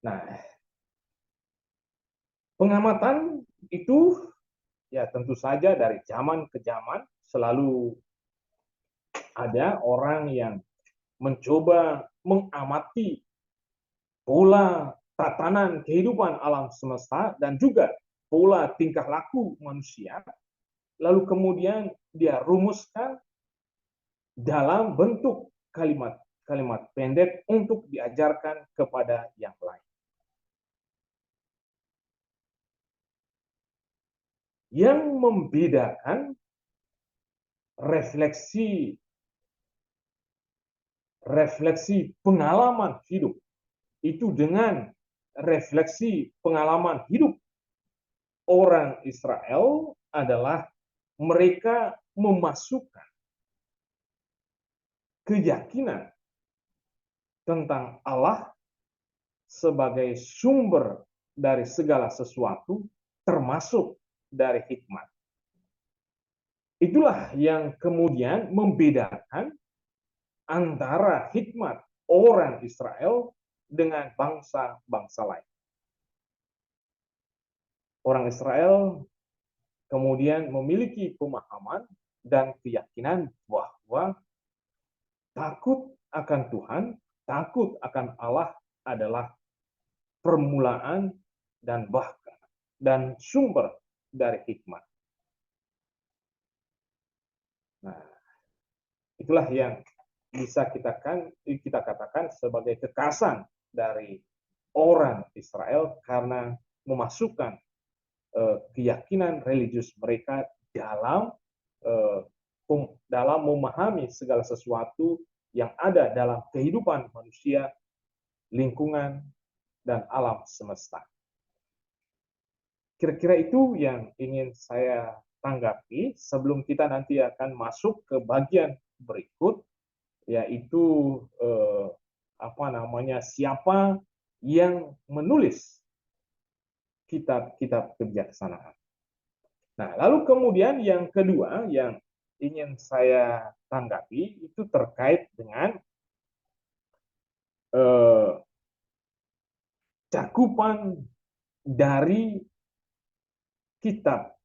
Nah, pengamatan itu ya tentu saja dari zaman ke zaman selalu ada orang yang mencoba mengamati pola tatanan kehidupan alam semesta dan juga pola tingkah laku manusia, lalu kemudian dia rumuskan dalam bentuk kalimat-kalimat pendek untuk diajarkan kepada yang lain. Yang membedakan refleksi pengalaman hidup itu dengan refleksi pengalaman hidup orang Israel adalah mereka memasukkan keyakinan tentang Allah sebagai sumber dari segala sesuatu, termasuk dari hikmat. Itulah yang kemudian membedakan antara hikmat orang Israel dengan bangsa-bangsa lain. Orang Israel kemudian memiliki pemahaman dan keyakinan bahwa takut akan Tuhan, takut akan Allah adalah permulaan dan bahkan dan sumber dari hikmat. Nah, itulah yang bisa kita katakan sebagai kekhasan dari orang Israel karena memasukkan keyakinan religius mereka dalam memahami segala sesuatu yang ada dalam kehidupan manusia, lingkungan, dan alam semesta. Kira-kira itu yang ingin saya tanggapi sebelum kita nanti akan masuk ke bagian berikut, yaitu siapa yang menulis kitab-kitab kebijaksanaan. Nah, lalu kemudian yang kedua yang ingin saya tanggapi itu terkait dengan cakupan dari kitab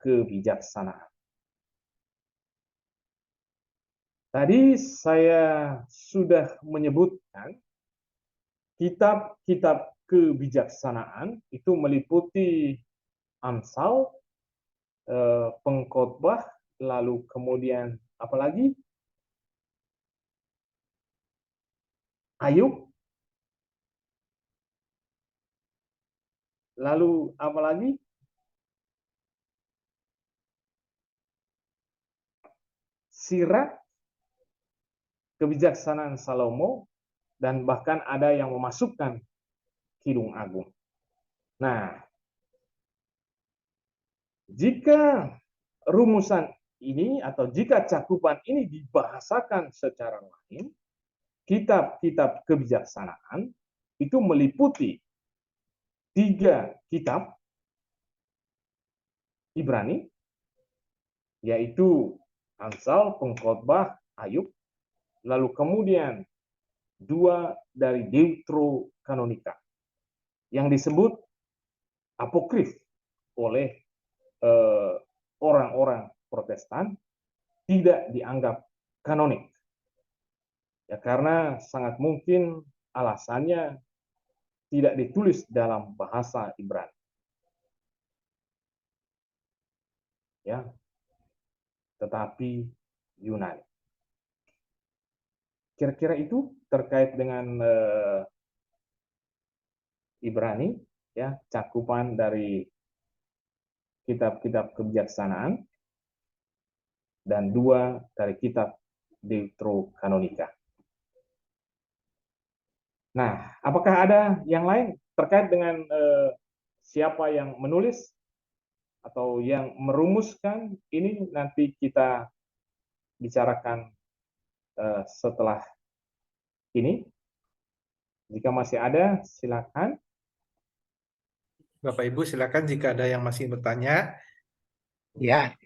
kebijaksanaan. Tadi saya sudah menyebutkan kitab-kitab kebijaksanaan itu meliputi Amsal, Pengkhotbah, lalu kemudian apa lagi? Ayub, lalu apa lagi? Sirak, kebijaksanaan Salomo, dan bahkan ada yang memasukkan Kidung Agung. Nah, jika rumusan ini atau jika cakupan ini dibahasakan secara lain, kitab-kitab kebijaksanaan itu meliputi 3 kitab Ibrani, yaitu Amsal, Pengkhotbah, Ayub, lalu kemudian 2 dari Deuterokanonika yang disebut apokrif oleh orang-orang Protestan, tidak dianggap kanonik. Ya, karena sangat mungkin alasannya tidak ditulis dalam bahasa Ibrani. Ya, tetapi Yunani. Kira-kira itu terkait dengan Ibrani, ya, cakupan dari kitab-kitab kebijaksanaan dan 2 dari kitab Deuterokanonika. Nah, apakah ada yang lain terkait dengan siapa yang menulis atau yang merumuskan? Ini nanti kita bicarakan setelah ini. Jika masih ada, silakan. Bapak Ibu silakan jika ada yang masih bertanya. Ya,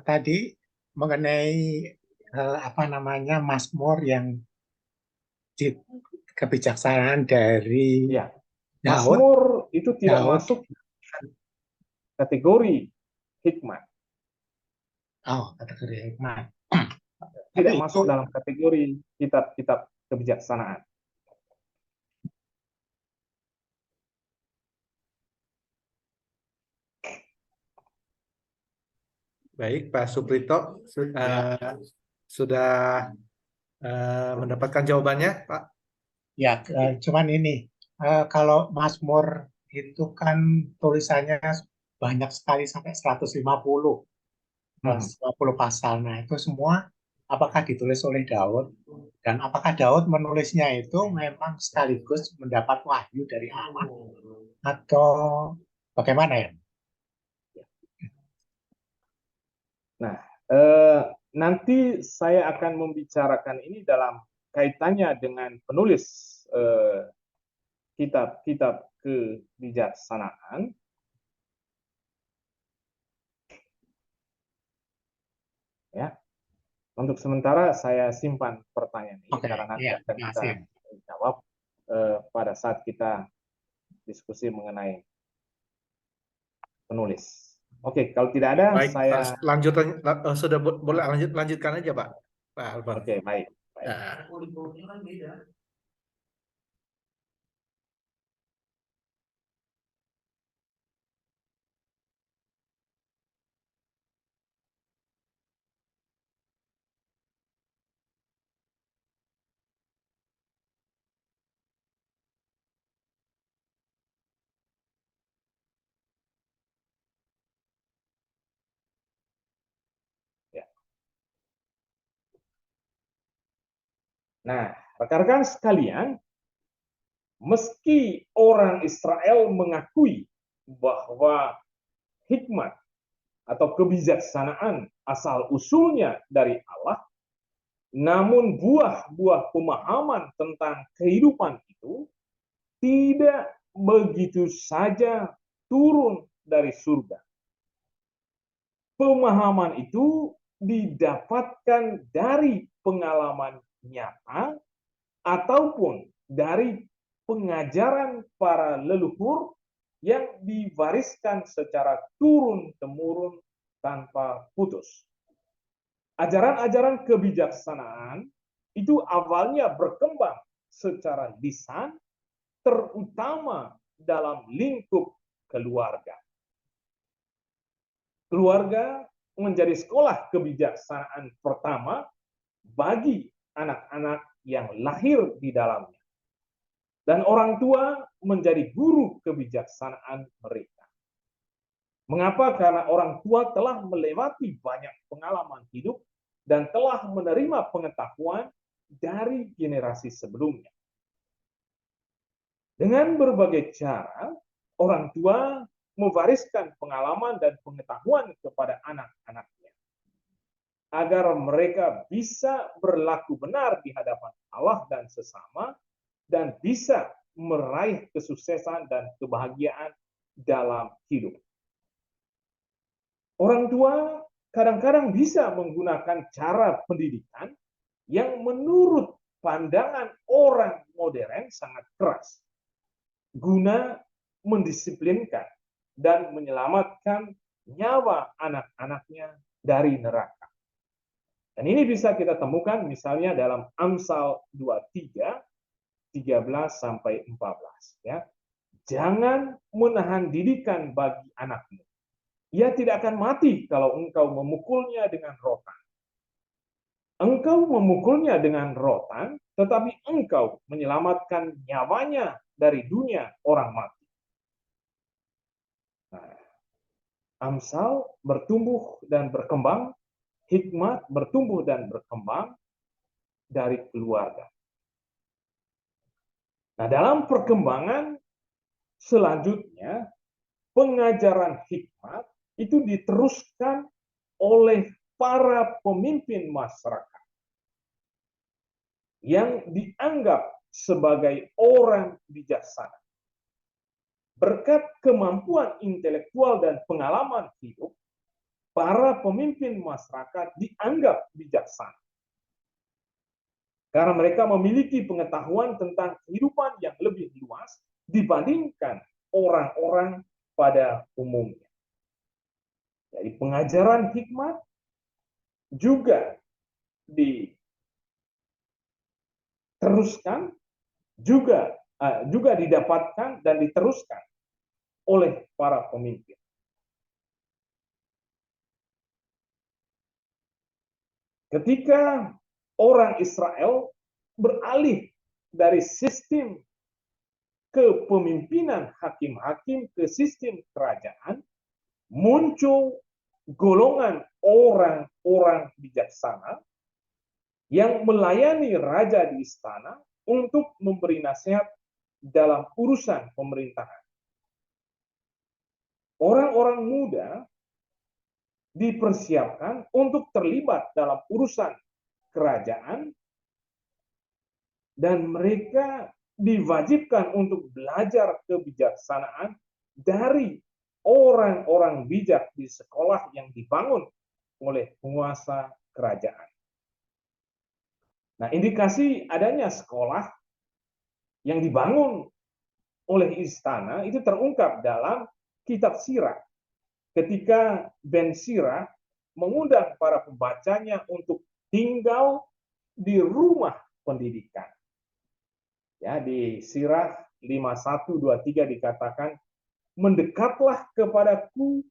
tadi mengenai apa namanya Mazmur yang di kebijaksanaan dari Ya, Daud. Mazmur itu tidak Daud. masuk kategori hikmat. Oh, kategori hikmat. Tidak Tapi masuk itu dalam kategori kitab-kitab kebijaksanaan. Baik, Pak Suprito ya, sudah mendapatkan jawabannya, Pak. ya, cuman ini kalau Mazmur itu kan tulisannya banyak sekali sampai 150 pasal. Nah, itu semua apakah ditulis oleh Daud dan apakah Daud menulisnya itu memang sekaligus mendapat wahyu dari Allah atau bagaimana ya? Nah, nanti saya akan membicarakan ini dalam kaitannya dengan penulis kitab-kitab kebijaksanaan. Ya, untuk sementara saya simpan pertanyaan ini karena nanti akan kita jawab pada saat kita diskusi mengenai penulis. Oke, kalau tidak ada, Baik, saya sudah boleh lanjutkan aja, Pak. Pak Alvan. Oke, baik. Nah. Ya. Nah, rekan-rekan sekalian, meski orang Israel mengakui bahwa hikmat atau kebijaksanaan asal-usulnya dari Allah, namun buah-buah pemahaman tentang kehidupan itu tidak begitu saja turun dari surga. Pemahaman itu didapatkan dari pengalaman nyata ataupun dari pengajaran para leluhur yang diwariskan secara turun-temurun tanpa putus. Ajaran-ajaran kebijaksanaan itu awalnya berkembang secara lisan, terutama dalam lingkup keluarga. Keluarga menjadi sekolah kebijaksanaan pertama bagi anak-anak yang lahir di dalamnya. Dan orang tua menjadi guru kebijaksanaan mereka. Mengapa? Karena orang tua telah melewati banyak pengalaman hidup dan telah menerima pengetahuan dari generasi sebelumnya. Dengan berbagai cara, orang tua mewariskan pengalaman dan pengetahuan kepada anak-anaknya, agar mereka bisa berlaku benar di hadapan Allah dan sesama, dan bisa meraih kesuksesan dan kebahagiaan dalam hidup. Orang tua kadang-kadang bisa menggunakan cara pendidikan yang menurut pandangan orang modern sangat keras, guna mendisiplinkan dan menyelamatkan nyawa anak-anaknya dari neraka. Dan ini bisa kita temukan misalnya dalam Amsal 23, 13-14. Ya. Jangan menahan didikan bagi anakmu. Ia tidak akan mati kalau engkau memukulnya dengan rotan. Engkau memukulnya dengan rotan, tetapi engkau menyelamatkan nyawanya dari dunia orang mati. Nah, Amsal bertumbuh dan berkembang, hikmat bertumbuh dan berkembang dari keluarga. Nah, dalam perkembangan selanjutnya, pengajaran hikmat itu diteruskan oleh para pemimpin masyarakat yang dianggap sebagai orang bijaksana. Berkat kemampuan intelektual dan pengalaman hidup, para pemimpin masyarakat dianggap bijaksana. Karena mereka memiliki pengetahuan tentang kehidupan yang lebih luas dibandingkan orang-orang pada umumnya. Jadi pengajaran hikmat juga diteruskan, juga didapatkan dan diteruskan oleh para pemimpin. Ketika orang Israel beralih dari sistem kepemimpinan hakim-hakim ke sistem kerajaan, muncul golongan orang-orang bijaksana yang melayani raja di istana untuk memberi nasihat dalam urusan pemerintahan. Orang-orang muda dipersiapkan untuk terlibat dalam urusan kerajaan, dan mereka diwajibkan untuk belajar kebijaksanaan dari orang-orang bijak di sekolah yang dibangun oleh penguasa kerajaan. Nah, indikasi adanya sekolah yang dibangun oleh istana itu terungkap dalam kitab Sirah. Ketika Ben Sirah mengundang para pembacanya untuk tinggal di rumah pendidikan. Ya, di Sirah 51-23 dikatakan, mendekatlah kepadaku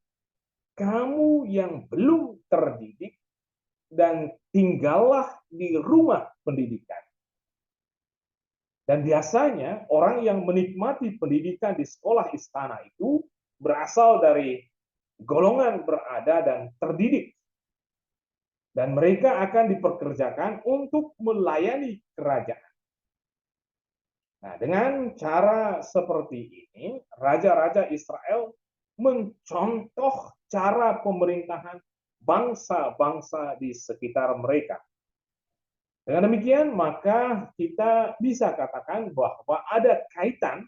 kamu yang belum terdidik, dan tinggallah di rumah pendidikan. Dan biasanya orang yang menikmati pendidikan di sekolah istana itu berasal dari golongan berada dan terdidik. Dan mereka akan dipekerjakan untuk melayani kerajaan. Nah, dengan cara seperti ini, raja-raja Israel mencontoh cara pemerintahan bangsa-bangsa di sekitar mereka. Dengan demikian, maka kita bisa katakan bahwa ada kaitan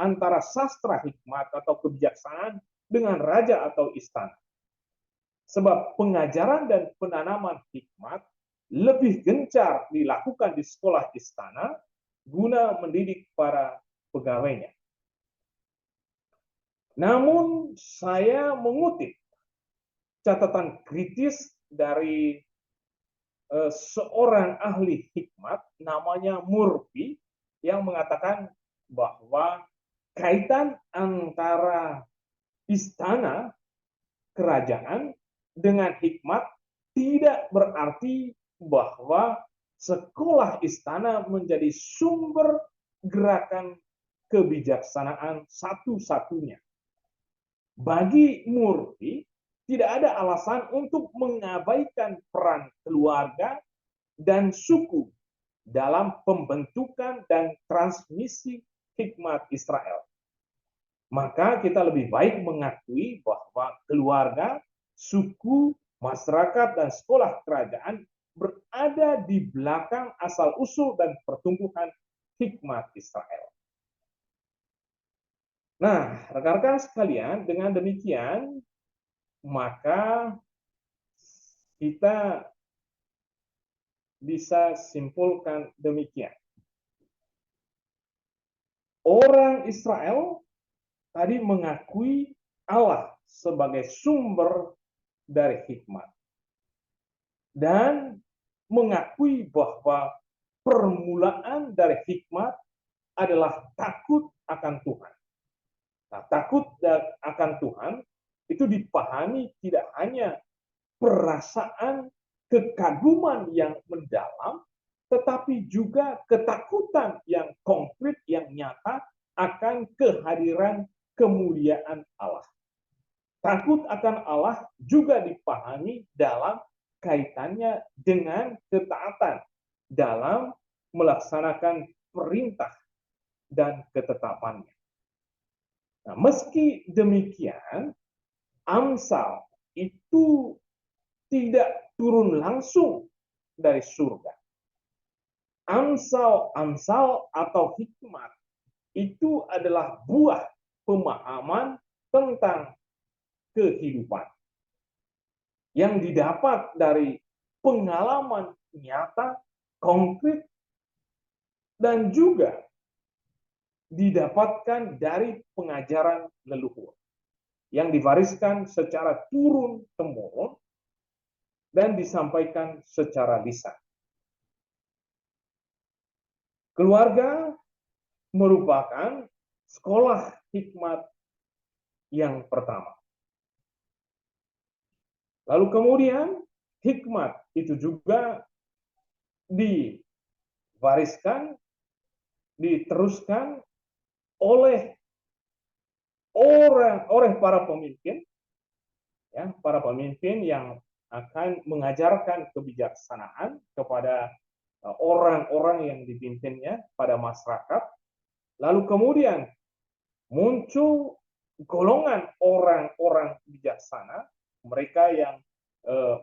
antara sastra hikmat atau kebijaksanaan dengan raja atau istana. Sebab pengajaran dan penanaman hikmat lebih gencar dilakukan di sekolah istana guna mendidik para pegawainya. Namun saya mengutip catatan kritis dari seorang ahli hikmat namanya Murphy yang mengatakan bahwa kaitan antara istana, kerajaan, dengan hikmat tidak berarti bahwa sekolah istana menjadi sumber gerakan kebijaksanaan satu-satunya. Bagi Murphy, tidak ada alasan untuk mengabaikan peran keluarga dan suku dalam pembentukan dan transmisi hikmat Israel. Maka kita lebih baik mengakui bahwa keluarga, suku, masyarakat, dan sekolah kerajaan berada di belakang asal-usul dan pertumbuhan hikmat Israel. Nah, rekan-rekan sekalian, dengan demikian, maka kita bisa simpulkan demikian. Orang Israel tadi mengakui Allah sebagai sumber dari hikmat. Dan mengakui bahwa permulaan dari hikmat adalah takut akan Tuhan. Nah, takut akan Tuhan itu dipahami tidak hanya perasaan kekaguman yang mendalam, tetapi juga ketakutan yang konkret, yang nyata akan kehadiran kemuliaan Allah. Takut akan Allah juga dipahami dalam kaitannya dengan ketaatan dalam melaksanakan perintah dan ketetapannya. Nah, meski demikian, Amsal itu tidak turun langsung dari surga. Amsal atau hikmat itu adalah buah pemahaman tentang kehidupan yang didapat dari pengalaman nyata, konkret, dan juga didapatkan dari pengajaran leluhur yang diwariskan secara turun-temurun dan disampaikan secara lisan. Keluarga merupakan sekolah hikmat yang pertama. Lalu kemudian hikmat itu juga diwariskan, diteruskan oleh para pemimpin, ya, para pemimpin yang akan mengajarkan kebijaksanaan kepada orang-orang yang dipimpinnya pada masyarakat. Lalu kemudian muncul golongan orang-orang bijaksana, mereka yang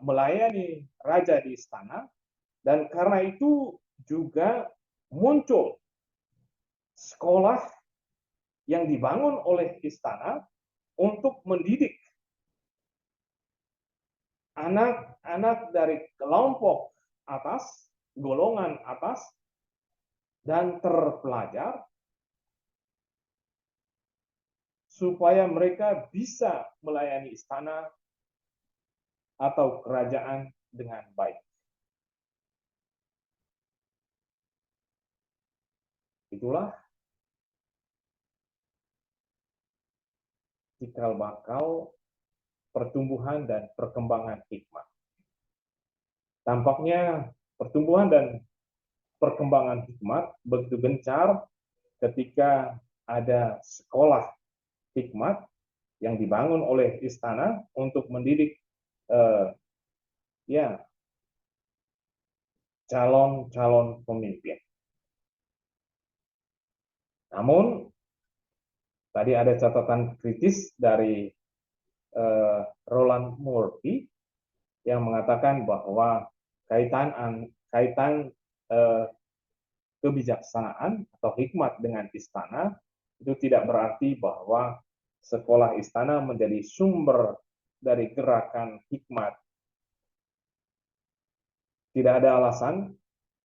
melayani raja di istana, dan karena itu juga muncul sekolah yang dibangun oleh istana untuk mendidik anak-anak dari kelompok atas, golongan atas, dan terpelajar supaya mereka bisa melayani istana atau kerajaan dengan baik. Itulah cikal bakal pertumbuhan dan perkembangan hikmat. Tampaknya pertumbuhan dan perkembangan hikmat begitu gencar ketika ada sekolah hikmat yang dibangun oleh istana untuk mendidik calon-calon pemimpin. Namun tadi ada catatan kritis dari Roland Murphy yang mengatakan bahwa kaitan kebijaksanaan atau hikmat dengan istana itu tidak berarti bahwa sekolah istana menjadi sumber dari gerakan hikmat. Tidak ada alasan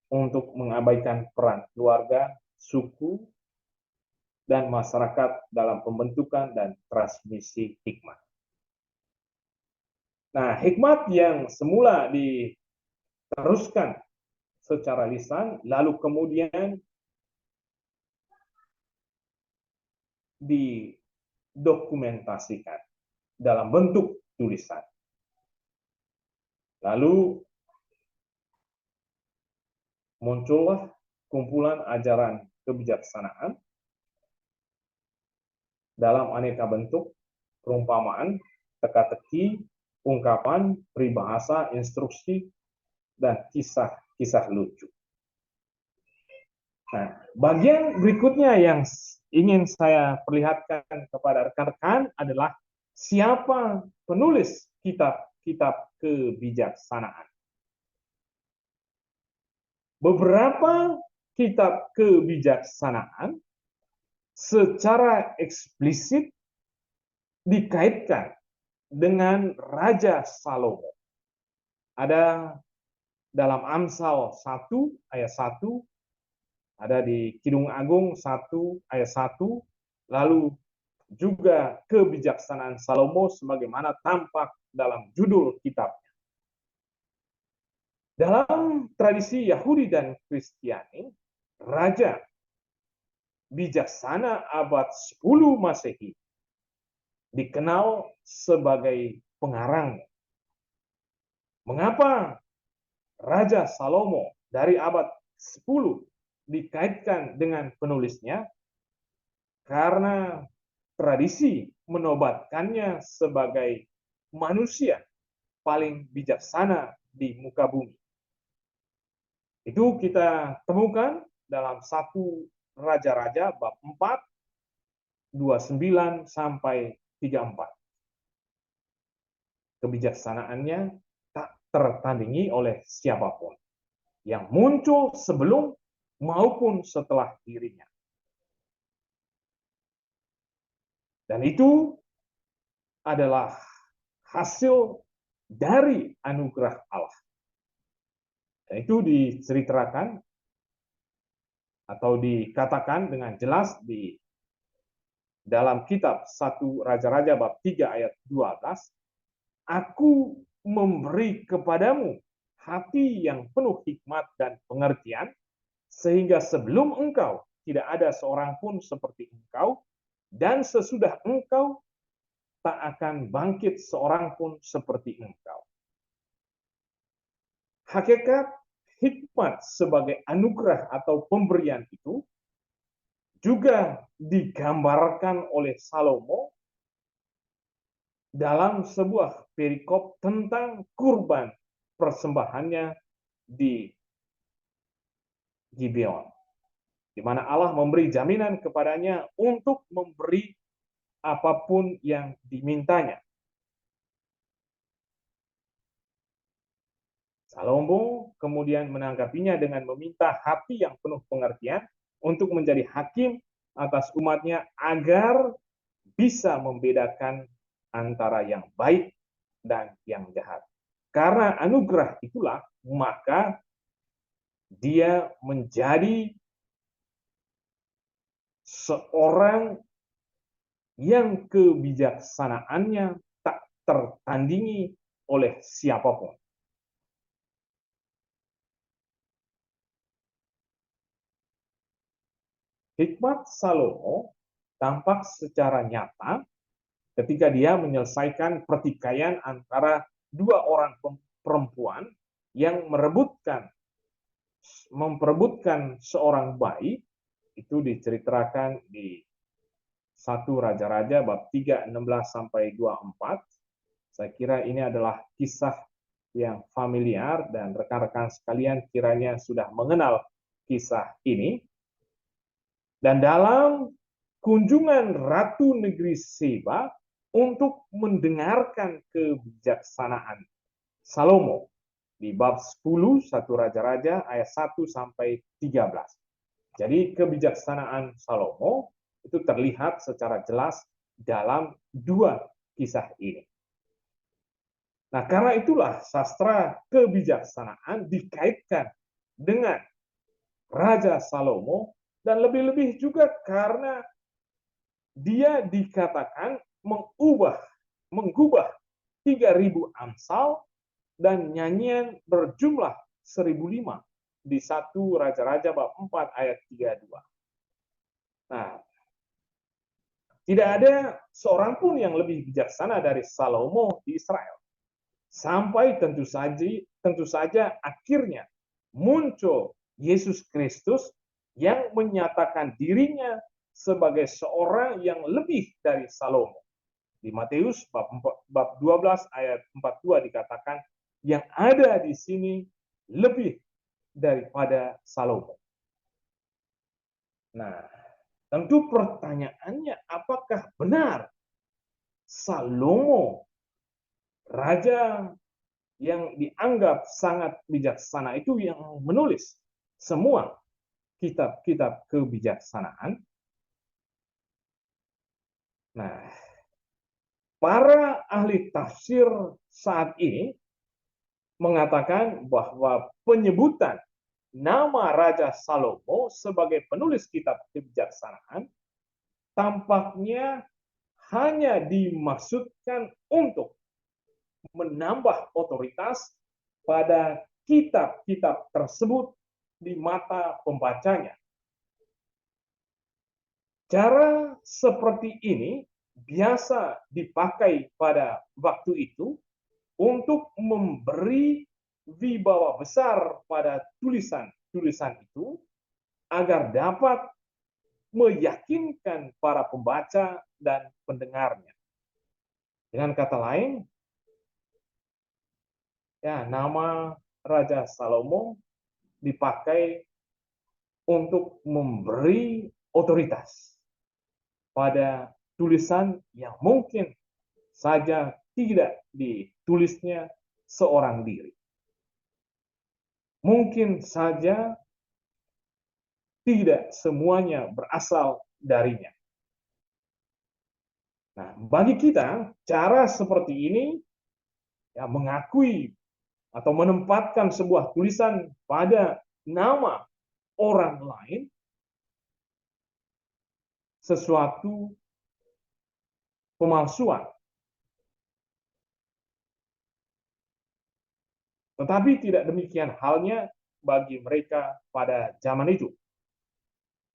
untuk mengabaikan peran keluarga, suku, dan masyarakat dalam pembentukan dan transmisi hikmat. Nah, hikmat yang semula diteruskan secara lisan, lalu kemudian didokumentasikan dalam bentuk tulisan. Lalu muncullah kumpulan ajaran kebijaksanaan dalam aneka bentuk, perumpamaan, teka-teki, ungkapan, peribahasa, instruksi, dan kisah-kisah lucu. Nah, bagian berikutnya yang ingin saya perlihatkan kepada rekan-rekan adalah siapa penulis kitab-kitab kebijaksanaan. Beberapa kitab kebijaksanaan secara eksplisit dikaitkan dengan Raja Salomo. Ada dalam Amsal 1 ayat 1, ada di Kidung Agung 1 ayat 1, lalu juga kebijaksanaan Salomo sebagaimana tampak dalam judul kitabnya. Dalam tradisi Yahudi dan Kristiani, Raja bijaksana abad 10 Masehi dikenal sebagai pengarang. Mengapa Raja Salomo dari abad 10 dikaitkan dengan penulisnya? Karena tradisi menobatkannya sebagai manusia paling bijaksana di muka bumi. Itu kita temukan dalam 1 Raja-Raja bab 4, 29 sampai 34. Kebijaksanaannya tak tertandingi oleh siapapun yang muncul sebelum maupun setelah dirinya. Dan itu adalah hasil dari anugerah Allah. Dan itu diceritakan atau dikatakan dengan jelas di dalam kitab 1 Raja-Raja bab 3 ayat 12. Aku memberi kepadamu hati yang penuh hikmat dan pengertian, sehingga sebelum engkau tidak ada seorang pun seperti engkau, dan sesudah engkau tak akan bangkit seorang pun seperti engkau. Hakikat hikmat sebagai anugerah atau pemberian itu juga digambarkan oleh Salomo dalam sebuah perikop tentang kurban persembahannya di Gibeon, di mana Allah memberi jaminan kepadanya untuk memberi apapun yang dimintanya. Salomo kemudian menanggapinya dengan meminta hati yang penuh pengertian untuk menjadi hakim atas umatnya agar bisa membedakan antara yang baik dan yang jahat. Karena anugerah itulah, maka dia menjadi seorang yang kebijaksanaannya tak tertandingi oleh siapapun. Hikmat Salomo tampak secara nyata ketika dia menyelesaikan pertikaian antara dua orang perempuan yang memperebutkan seorang bayi. Itu diceritakan di 1 Raja-Raja bab 3, 16 sampai 24. Saya kira ini adalah kisah yang familiar dan rekan-rekan sekalian kiranya sudah mengenal kisah ini. Dan dalam kunjungan Ratu Negeri Seba untuk mendengarkan kebijaksanaan Salomo di bab 10 1 Raja-Raja ayat 1 sampai 13. Jadi kebijaksanaan Salomo itu terlihat secara jelas dalam dua kisah ini. Nah, karena itulah sastra kebijaksanaan dikaitkan dengan Raja Salomo, dan lebih-lebih juga karena dia dikatakan mengubah 3.000 Amsal dan nyanyian berjumlah 1.005 di 1 Raja-Raja bab 4 ayat 32. Nah, tidak ada seorang pun yang lebih bijaksana dari Salomo di Israel. sampai tentu saja akhirnya muncul Yesus Kristus yang menyatakan dirinya sebagai seorang yang lebih dari Salomo. Di Matius bab 12 ayat 42 dikatakan yang ada di sini lebih daripada Salomo. Nah, tentu pertanyaannya apakah benar Salomo, raja yang dianggap sangat bijaksana itu yang menulis semua kitab-kitab kebijaksanaan? Nah, para ahli tafsir saat ini mengatakan bahwa penyebutan nama Raja Salomo sebagai penulis kitab kebijaksanaan tampaknya hanya dimaksudkan untuk menambah otoritas pada kitab-kitab tersebut di mata pembacanya. Cara seperti ini biasa dipakai pada waktu itu untuk memberi wibawa besar pada tulisan-tulisan itu agar dapat meyakinkan para pembaca dan pendengarnya. Dengan kata lain, ya, nama Raja Salomo dipakai untuk memberi otoritas pada tulisan yang mungkin saja tidak ditulisnya seorang diri. Mungkin saja tidak semuanya berasal darinya. Nah, bagi kita, cara seperti ini ya mengakui atau menempatkan sebuah tulisan pada nama orang lain sesuatu pemalsuan. Tetapi tidak demikian halnya bagi mereka pada zaman itu.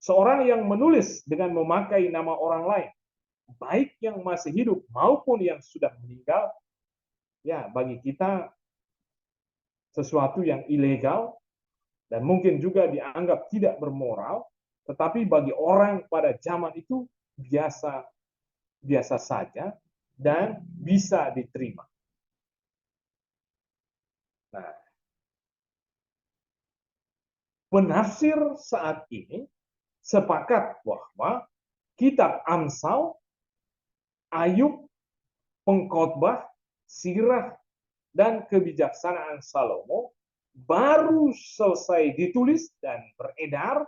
Seorang yang menulis dengan memakai nama orang lain, baik yang masih hidup maupun yang sudah meninggal, ya bagi kita sesuatu yang ilegal dan mungkin juga dianggap tidak bermoral, tetapi bagi orang pada zaman itu biasa saja dan bisa diterima. Nah, penafsir saat ini sepakat bahwa kitab Amsal, Ayub, Pengkhotbah, Sirah, dan Kebijaksanaan Salomo baru selesai ditulis dan beredar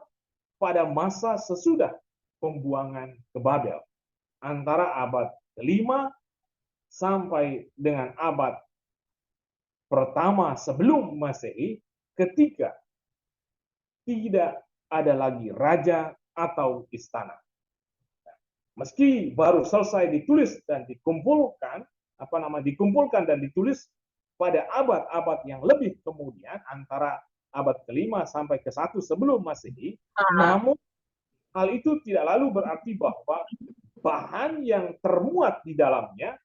pada masa sesudah pembuangan ke Babel, antara abad ke-5 sampai dengan abad pertama sebelum Masehi, ketika tidak ada lagi raja atau istana. Meski baru selesai ditulis dan dikumpulkan dan ditulis pada abad-abad yang lebih kemudian, antara abad ke-5 sampai ke-1 sebelum Masehi, namun hal itu tidak lalu berarti bahwa bahan yang termuat di dalamnya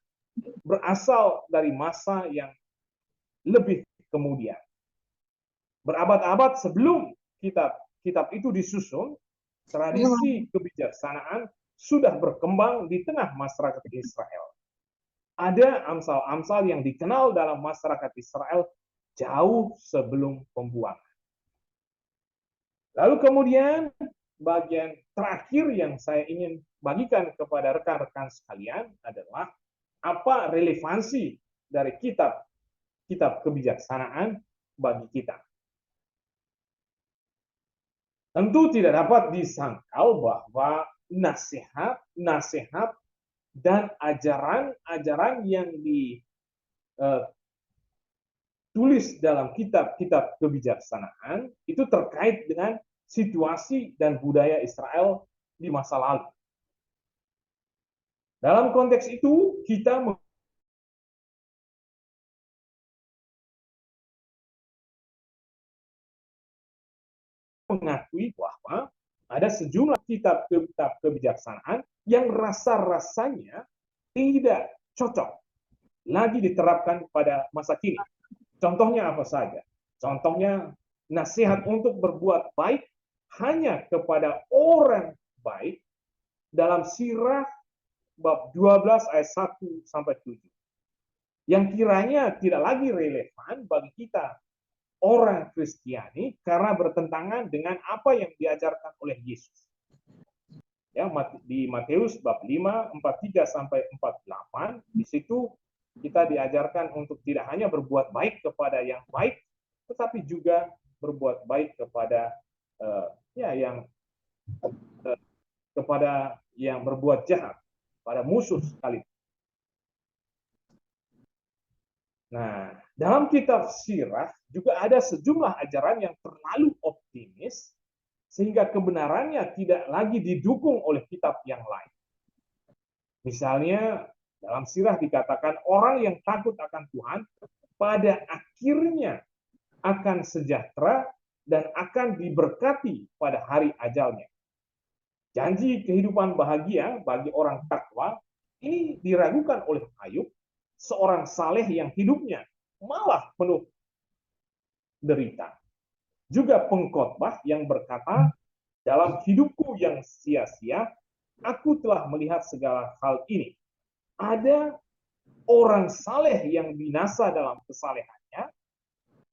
berasal dari masa yang lebih kemudian. Berabad-abad sebelum kitab itu disusun, tradisi kebijaksanaan sudah berkembang di tengah masyarakat Israel. Ada amsal-amsal yang dikenal dalam masyarakat Israel jauh sebelum pembuangan. Lalu kemudian bagian terakhir yang saya ingin bagikan kepada rekan-rekan sekalian adalah apa relevansi dari kitab kebijaksanaan bagi kita. Tentu tidak dapat disangkal bahwa nasihat dan ajaran-ajaran yang ditulis dalam kitab-kitab kebijaksanaan itu terkait dengan situasi dan budaya Israel di masa lalu. Dalam konteks itu, kita mengakui bahwa ada sejumlah kitab-kitab kebijaksanaan yang rasa-rasanya tidak cocok lagi diterapkan pada masa kini. Contohnya apa saja? Contohnya nasihat untuk berbuat baik hanya kepada orang baik dalam Sirah bab 12 ayat 1 sampai 7. Yang kiranya tidak lagi relevan bagi kita orang Kristiani karena bertentangan dengan apa yang diajarkan oleh Yesus. Ya, di Matius bab 5 43 sampai 48, di situ kita diajarkan untuk tidak hanya berbuat baik kepada yang baik, tetapi juga berbuat baik kepada kepada yang berbuat jahat, pada musuh sekali. Nah, dalam kitab Sirah juga ada sejumlah ajaran yang terlalu optimis sehingga kebenarannya tidak lagi didukung oleh kitab yang lain. Misalnya dalam Sirah dikatakan orang yang takut akan Tuhan pada akhirnya akan sejahtera dan akan diberkati pada hari ajalnya. Janji kehidupan bahagia bagi orang takwa ini diragukan oleh Ayub, seorang saleh yang hidupnya malah penuh derita. Juga pengkhotbah yang berkata, dalam hidupku yang sia-sia, aku telah melihat segala hal ini. Ada orang saleh yang binasa dalam kesalehannya,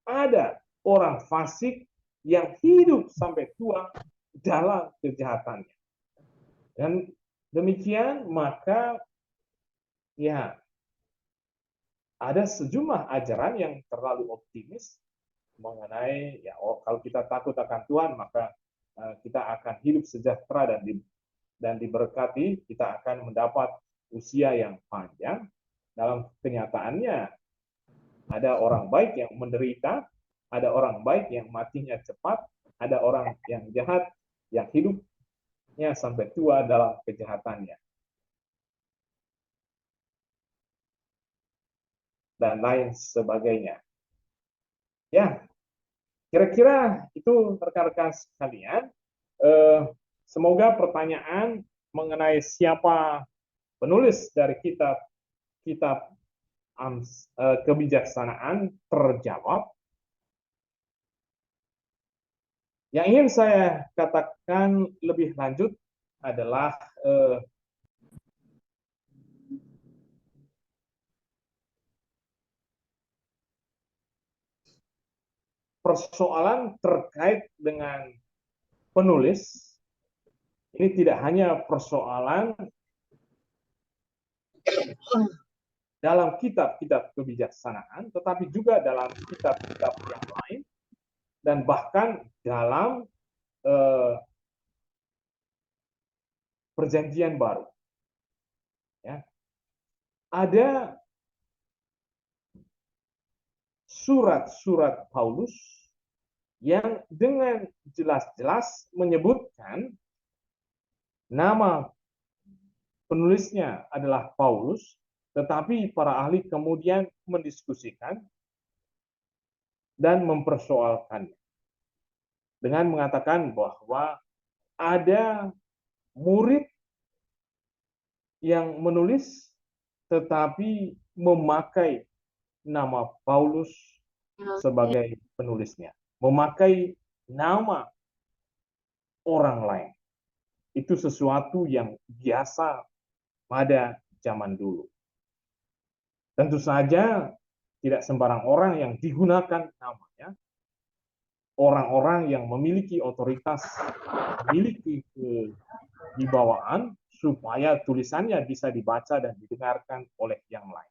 ada orang fasik yang hidup sampai tua dalam kejahatannya. Dan demikian maka ya ada sejumlah ajaran yang terlalu optimis mengenai kalau kita takut akan Tuhan maka kita akan hidup sejahtera dan diberkati, kita akan mendapat usia yang panjang. Dalam kenyataannya ada orang baik yang menderita, ada orang baik yang matinya cepat, ada orang yang jahat yang hidupnya sampai tua dalam kejahatannya. Dan lain sebagainya. Ya, kira-kira itu rekan-rekan sekalian. Semoga pertanyaan mengenai siapa penulis dari kitab kebijaksanaan terjawab. Yang ingin saya katakan lebih lanjut adalah persoalan terkait dengan penulis ini tidak hanya persoalan dalam kitab-kitab kebijaksanaan, tetapi juga dalam kitab-kitab yang lain, dan bahkan dalam Perjanjian Baru. Ya. Ada surat-surat Paulus yang dengan jelas-jelas menyebutkan nama penulisnya adalah Paulus, tetapi para ahli kemudian mendiskusikan dan mempersoalkannya dengan mengatakan bahwa ada murid yang menulis tetapi memakai nama Paulus sebagai penulisnya, memakai nama orang lain. Itu sesuatu yang biasa pada zaman dulu. Tentu saja tidak sembarang orang yang digunakan namanya. Orang-orang yang memiliki otoritas, memiliki kewibawaan supaya tulisannya bisa dibaca dan didengarkan oleh yang lain.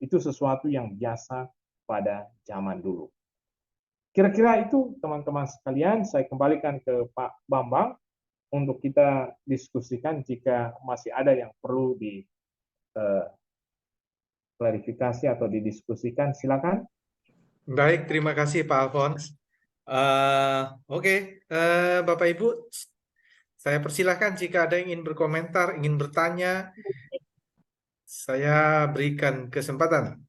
Itu sesuatu yang biasa pada zaman dulu. Kira-kira itu teman-teman sekalian, saya kembalikan ke Pak Bambang untuk kita diskusikan jika masih ada yang perlu diklarifikasi atau didiskusikan, silakan. Baik, terima kasih Pak Alphonse. Oke, Bapak Ibu, saya persilahkan jika ada yang ingin berkomentar, ingin bertanya, saya berikan kesempatan.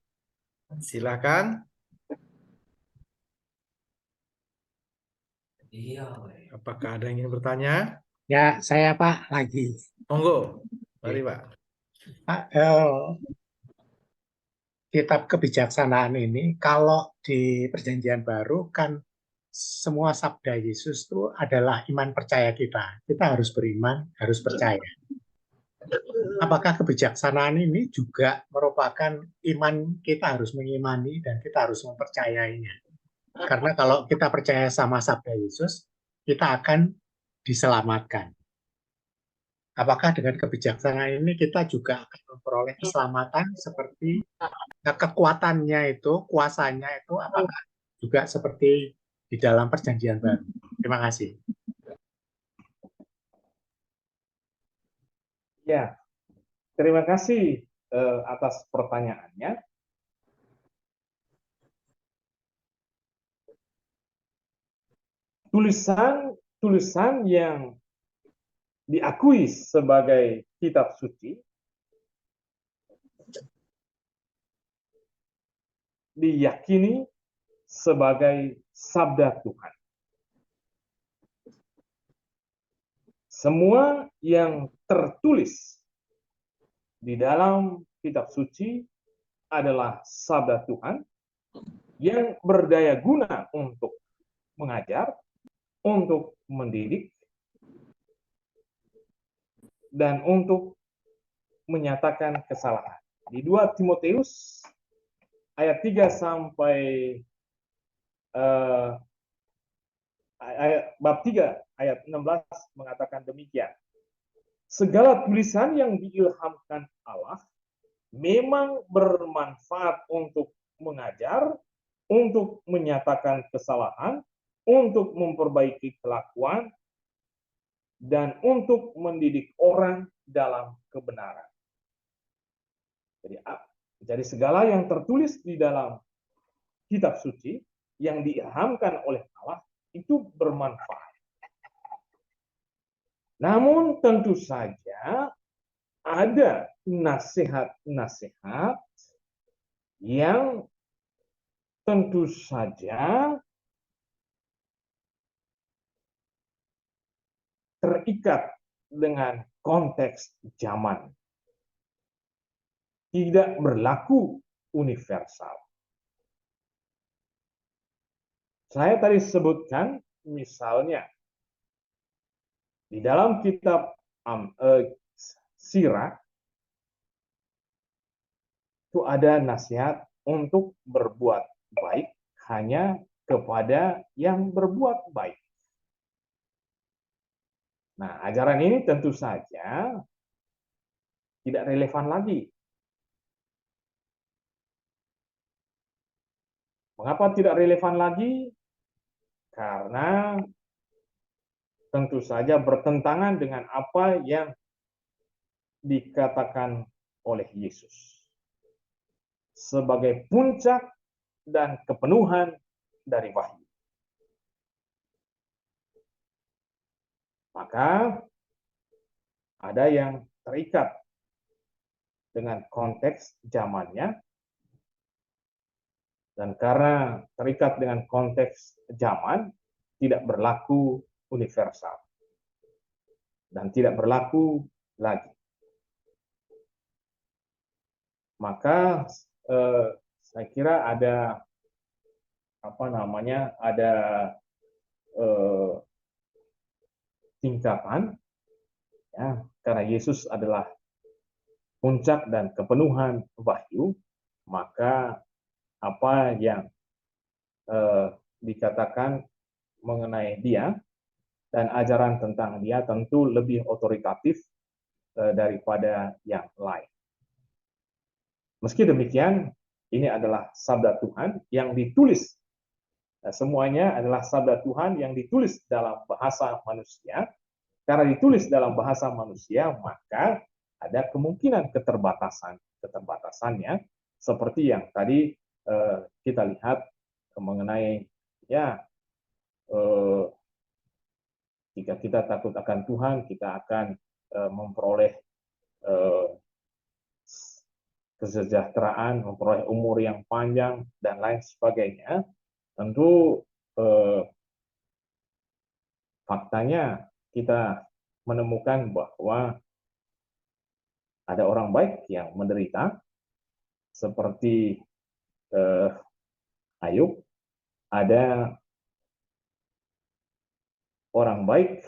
Silakan. Apakah ada yang ingin bertanya? Ya, saya Pak lagi. Monggo, mari Pak. Pak, kitab kebijaksanaan ini, kalau di Perjanjian Baru kan semua sabda Yesus itu adalah iman percaya kita. Kita harus beriman, harus percaya. Apakah kebijaksanaan ini juga merupakan iman, kita harus mengimani dan kita harus mempercayainya. Karena kalau kita percaya sama sabda Yesus, kita akan diselamatkan. Apakah dengan kebijaksanaan ini kita juga akan memperoleh keselamatan seperti kekuatannya itu, kuasanya itu, apakah juga seperti di dalam Perjanjian Baru? Terima kasih. Ya, terima kasih atas pertanyaannya. Tulisan yang diakui sebagai kitab suci diyakini sebagai sabda Tuhan. Semua yang tertulis di dalam kitab suci adalah sabda Tuhan yang berdaya guna untuk mengajar, untuk mendidik, dan untuk menyatakan kesalahan. Di 2 Timotius ayat 3 sampai bab 3 ayat 16 mengatakan demikian. Segala tulisan yang diilhamkan Allah memang bermanfaat untuk mengajar, untuk menyatakan kesalahan, untuk memperbaiki kelakuan, dan untuk mendidik orang dalam kebenaran. Jadi segala yang tertulis di dalam kitab suci yang diilhamkan oleh Allah itu bermanfaat. Namun tentu saja ada nasihat-nasihat yang tentu saja terikat dengan konteks zaman. Tidak berlaku universal. Saya tadi sebutkan misalnya di dalam kitab Sirah itu ada nasihat untuk berbuat baik hanya kepada yang berbuat baik. Nah, ajaran ini tentu saja tidak relevan lagi. Mengapa tidak relevan lagi? Karena tentu saja bertentangan dengan apa yang dikatakan oleh Yesus sebagai puncak dan kepenuhan dari wahyu. Maka ada yang terikat dengan konteks zamannya, dan karena terikat dengan konteks zaman, tidak berlaku universal dan tidak berlaku lagi. Maka saya kira ada ada tingkatan, ya, karena Yesus adalah puncak dan kepenuhan wahyu, maka apa yang dikatakan mengenai dia dan ajaran tentang dia tentu lebih otoritatif daripada yang lain. Meski demikian, ini adalah sabda Tuhan yang ditulis. Semuanya adalah sabda Tuhan yang ditulis dalam bahasa manusia. Karena ditulis dalam bahasa manusia, maka ada kemungkinan keterbatasannya, seperti yang tadi kita lihat mengenai jika kita takut akan Tuhan, kita akan memperoleh kesejahteraan, memperoleh umur yang panjang, dan lain sebagainya. Tentu faktanya kita menemukan bahwa ada orang baik yang menderita, seperti Ayub, ada orang baik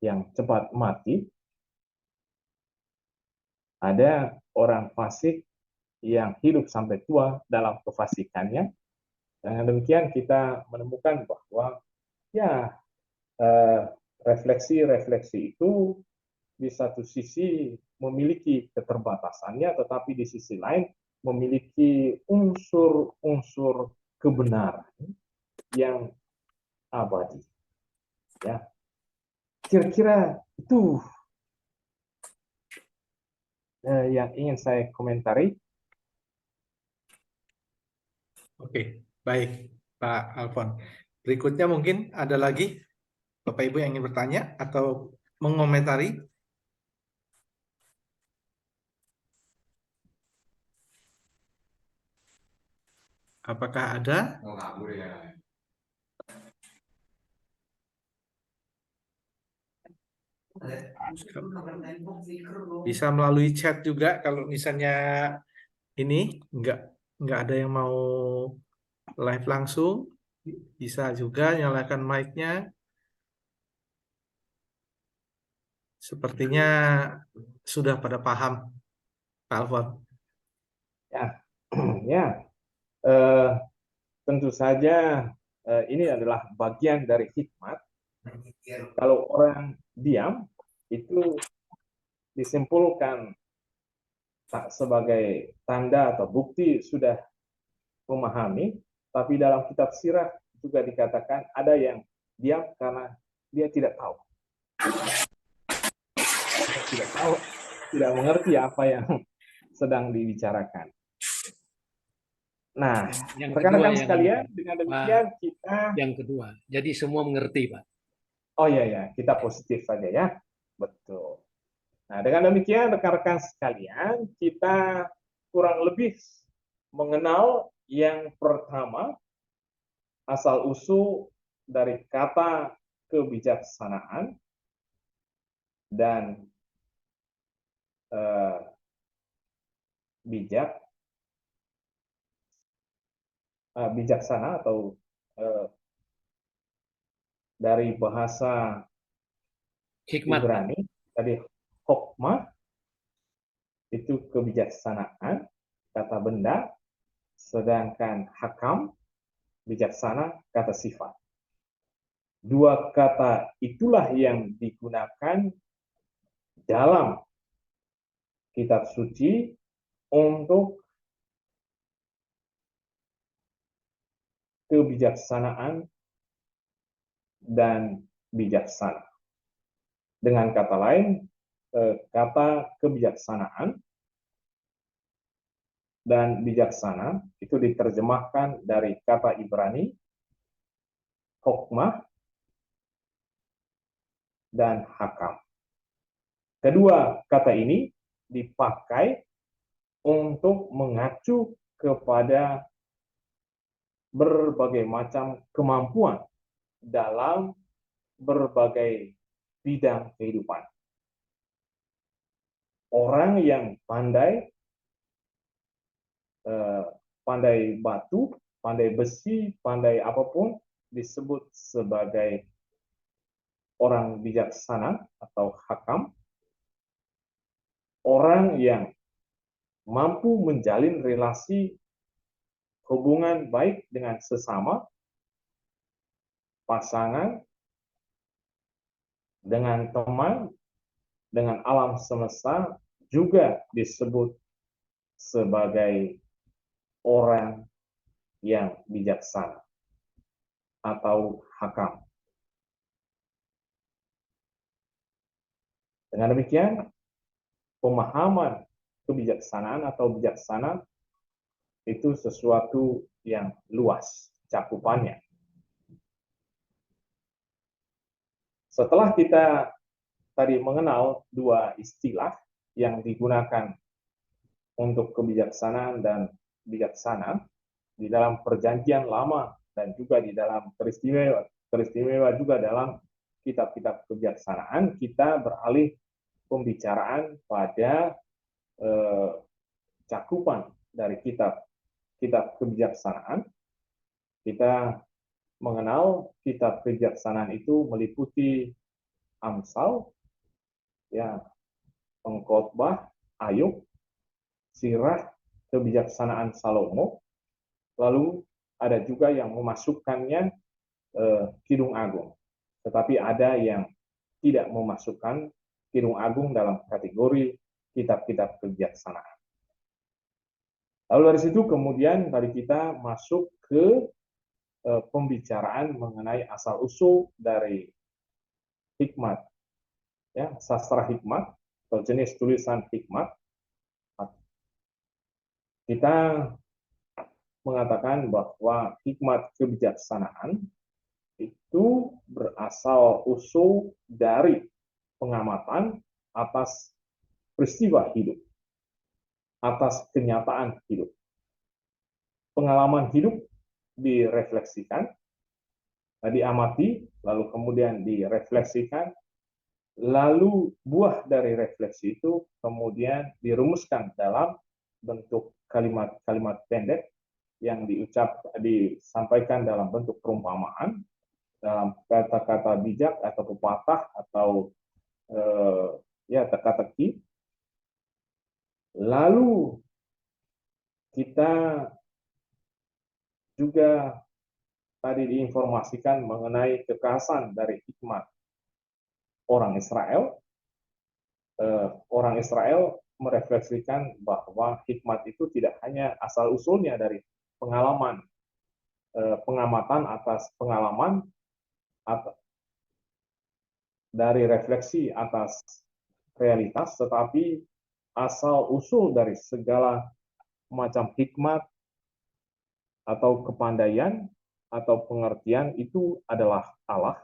yang cepat mati, ada orang fasik yang hidup sampai tua dalam kefasikannya. Dengan demikian kita menemukan bahwa ya refleksi-refleksi itu di satu sisi memiliki keterbatasannya, tetapi di sisi lain memiliki unsur-unsur kebenaran yang abadi. Ya, kira-kira itu yang ingin saya komentari. Oke, baik Pak Alfon. Berikutnya mungkin ada lagi Bapak Ibu yang ingin bertanya atau mengomentari. Apakah ada? Bisa melalui chat juga kalau misalnya ini nggak ada yang mau live langsung, bisa juga nyalakan mic-nya. Sepertinya sudah pada paham, Pak Alfon. Ya, ya, tentu saja ini adalah bagian dari hikmat. Kalau orang diam, itu disimpulkan tak sebagai tanda atau bukti sudah memahami, tapi dalam kitab sirah juga dikatakan ada yang diam karena dia tidak tahu. Tidak tahu, tidak mengerti apa yang sedang dibicarakan. Nah, rekan-rekan sekalian, dengan demikian kita... Yang kedua, jadi semua mengerti, Pak. Oh iya, ya, kita positif saja ya. Betul. Nah, dengan demikian rekan-rekan sekalian, kita kurang lebih mengenal yang pertama, asal-usul dari kata kebijaksanaan dan bijaksana atau dari bahasa Hikmat. Ibrani tadi hokmah itu kebijaksanaan, kata benda, sedangkan hakam bijaksana kata sifat. Dua kata itulah yang digunakan dalam kitab suci untuk kebijaksanaan dan bijaksana. Dengan kata lain, kata kebijaksanaan dan bijaksana itu diterjemahkan dari kata Ibrani hokmah dan hakam. Kedua kata ini dipakai untuk mengacu kepada berbagai macam kemampuan dalam berbagai bidang kehidupan. Orang yang pandai batu, pandai besi, pandai apapun disebut sebagai orang bijaksana atau hakam. Orang yang mampu menjalin relasi hubungan baik dengan sesama, pasangan, dengan teman, dengan alam semesta juga disebut sebagai orang yang bijaksana atau hakam. Dengan demikian, pemahaman kebijaksanaan atau bijaksana itu sesuatu yang luas cakupannya. Setelah kita tadi mengenal dua istilah yang digunakan untuk kebijaksanaan dan bijaksana di dalam Perjanjian Lama dan juga di dalam peristimewa juga dalam kitab-kitab kebijaksanaan, kita beralih pembicaraan pada cakupan dari kitab kebijaksanaan, kita mengenal kitab kebijaksanaan itu meliputi Amsal, ya, Pengkhotbah, Ayub, Sirah, Kebijaksanaan Salomo, lalu ada juga yang memasukkannya Kidung Agung. Tetapi ada yang tidak memasukkan Kidung Agung dalam kategori kitab-kitab kebijaksanaan. Lalu dari situ kemudian tadi kita masuk ke pembicaraan mengenai asal-usul dari hikmat, ya, sastra hikmat atau jenis tulisan hikmat. Kita mengatakan bahwa hikmat kebijaksanaan itu berasal usul dari pengamatan atas peristiwa hidup, atas kenyataan hidup. Pengalaman hidup direfleksikan, diamati, lalu kemudian direfleksikan, lalu buah dari refleksi itu kemudian dirumuskan dalam bentuk kalimat-kalimat pendek yang disampaikan dalam bentuk perumpamaan, dalam kata-kata bijak atau pepatah atau ya teka-teki. Lalu kita juga tadi diinformasikan mengenai kekhasan dari hikmat orang Israel. Orang Israel merefleksikan bahwa hikmat itu tidak hanya asal-usulnya dari pengalaman, pengamatan atas pengalaman, dari refleksi atas realitas, tetapi asal-usul dari segala macam hikmat atau kepandaian atau pengertian itu adalah Allah.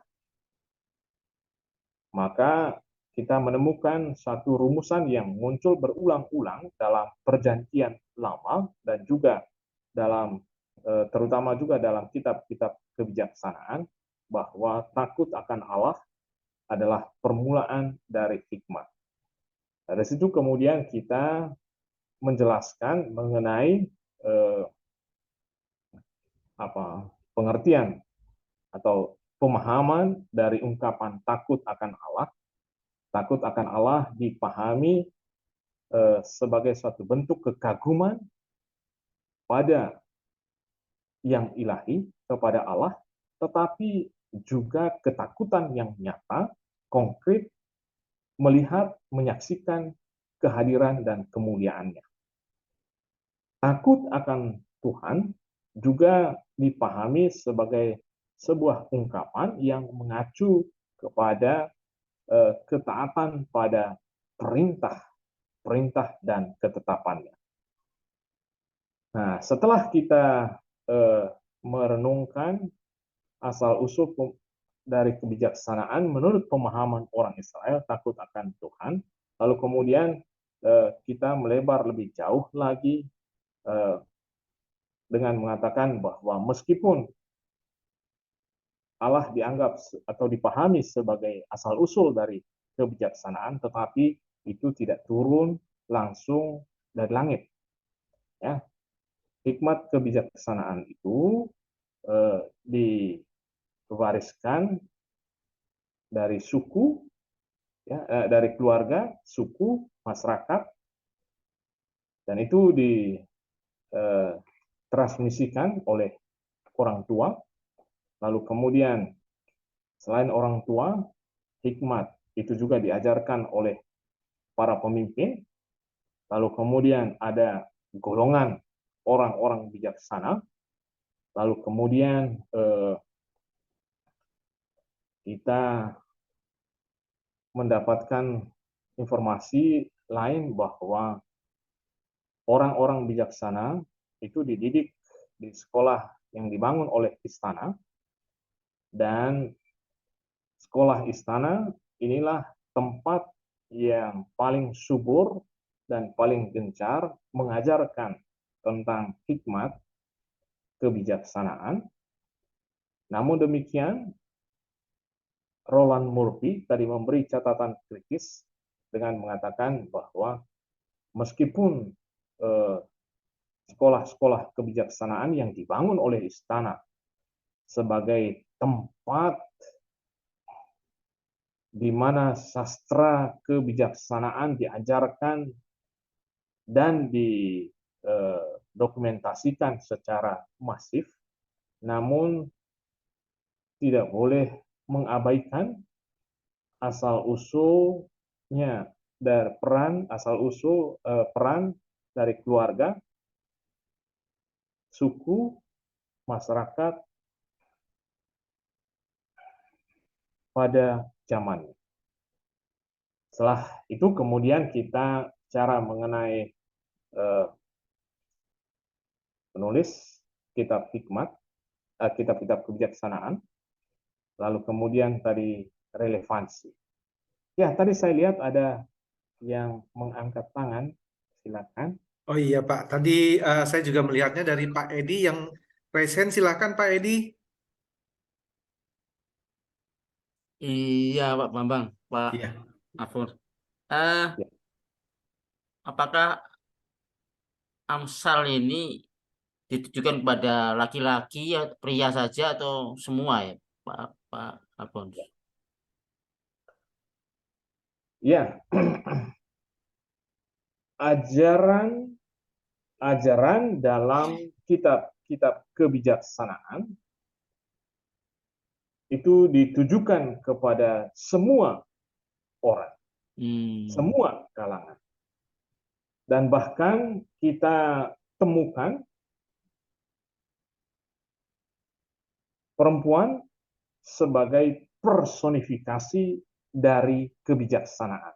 Maka kita menemukan satu rumusan yang muncul berulang-ulang dalam Perjanjian Lama dan juga dalam terutama juga dalam kitab-kitab kebijaksanaan, bahwa takut akan Allah adalah permulaan dari hikmat. Dari situ kemudian kita menjelaskan mengenai pengertian atau pemahaman dari ungkapan takut akan Allah. Takut akan Allah dipahami sebagai suatu bentuk kekaguman pada yang ilahi, kepada Allah, tetapi juga ketakutan yang nyata, konkret, melihat, menyaksikan kehadiran dan kemuliaannya. Takut akan Tuhan juga dipahami sebagai sebuah ungkapan yang mengacu kepada ketaatan pada perintah dan ketetapannya. Nah, setelah kita merenungkan asal-usul dari kebijaksanaan menurut pemahaman orang Israel, takut akan Tuhan, lalu kemudian kita melebar lebih jauh lagi dengan mengatakan bahwa meskipun Allah dianggap atau dipahami sebagai asal-usul dari kebijaksanaan, tetapi itu tidak turun langsung dari langit. Ya. Hikmat kebijaksanaan itu diwariskan dari suku, ya, dari keluarga, suku, masyarakat, dan itu ditransmisikan oleh orang tua. Lalu kemudian selain orang tua, hikmat itu juga diajarkan oleh para pemimpin. Lalu kemudian ada golongan orang-orang bijaksana. Lalu kemudian kita mendapatkan informasi lain bahwa orang-orang bijaksana itu dididik di sekolah yang dibangun oleh istana, dan sekolah istana inilah tempat yang paling subur dan paling gencar mengajarkan tentang hikmat kebijaksanaan. Namun demikian, Roland Murphy tadi memberi catatan kritis dengan mengatakan bahwa meskipun sekolah-sekolah kebijaksanaan yang dibangun oleh istana sebagai tempat di mana sastra kebijaksanaan diajarkan dan didokumentasikan secara masif, namun tidak boleh mengabaikan asal-usulnya dari peran dari keluarga, suku, masyarakat pada zamannya. Setelah itu kemudian kita cara mengenai penulis kitab hikmat, kitab-kitab kebijaksanaan, lalu kemudian tadi relevansi. Ya, tadi saya lihat ada yang mengangkat tangan, silakan. Oh iya Pak, tadi saya juga melihatnya dari Pak Edi yang raise hand. Silakan Pak Edi. Iya, Pak Bambang, Pak Iya. Afur. Eh, Ya. apakah Amsal ini ditujukan kepada laki-laki ya pria saja atau semua ya, Pak Alphonse? Ya, ajaran dalam kitab-kitab kebijaksanaan itu ditujukan kepada semua orang, semua kalangan. Dan bahkan kita temukan perempuan sebagai personifikasi dari kebijaksanaan.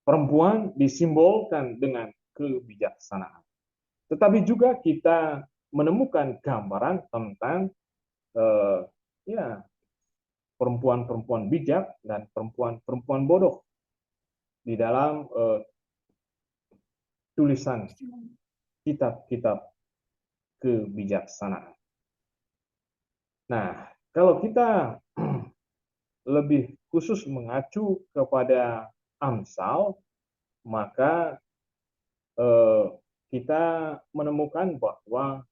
Perempuan disimbolkan dengan kebijaksanaan. Tetapi juga kita menemukan gambaran tentang perempuan-perempuan bijak dan perempuan-perempuan bodoh di dalam tulisan kitab-kitab kebijaksanaan. Nah, kalau kita lebih khusus mengacu kepada Amsal, maka kita menemukan bahwa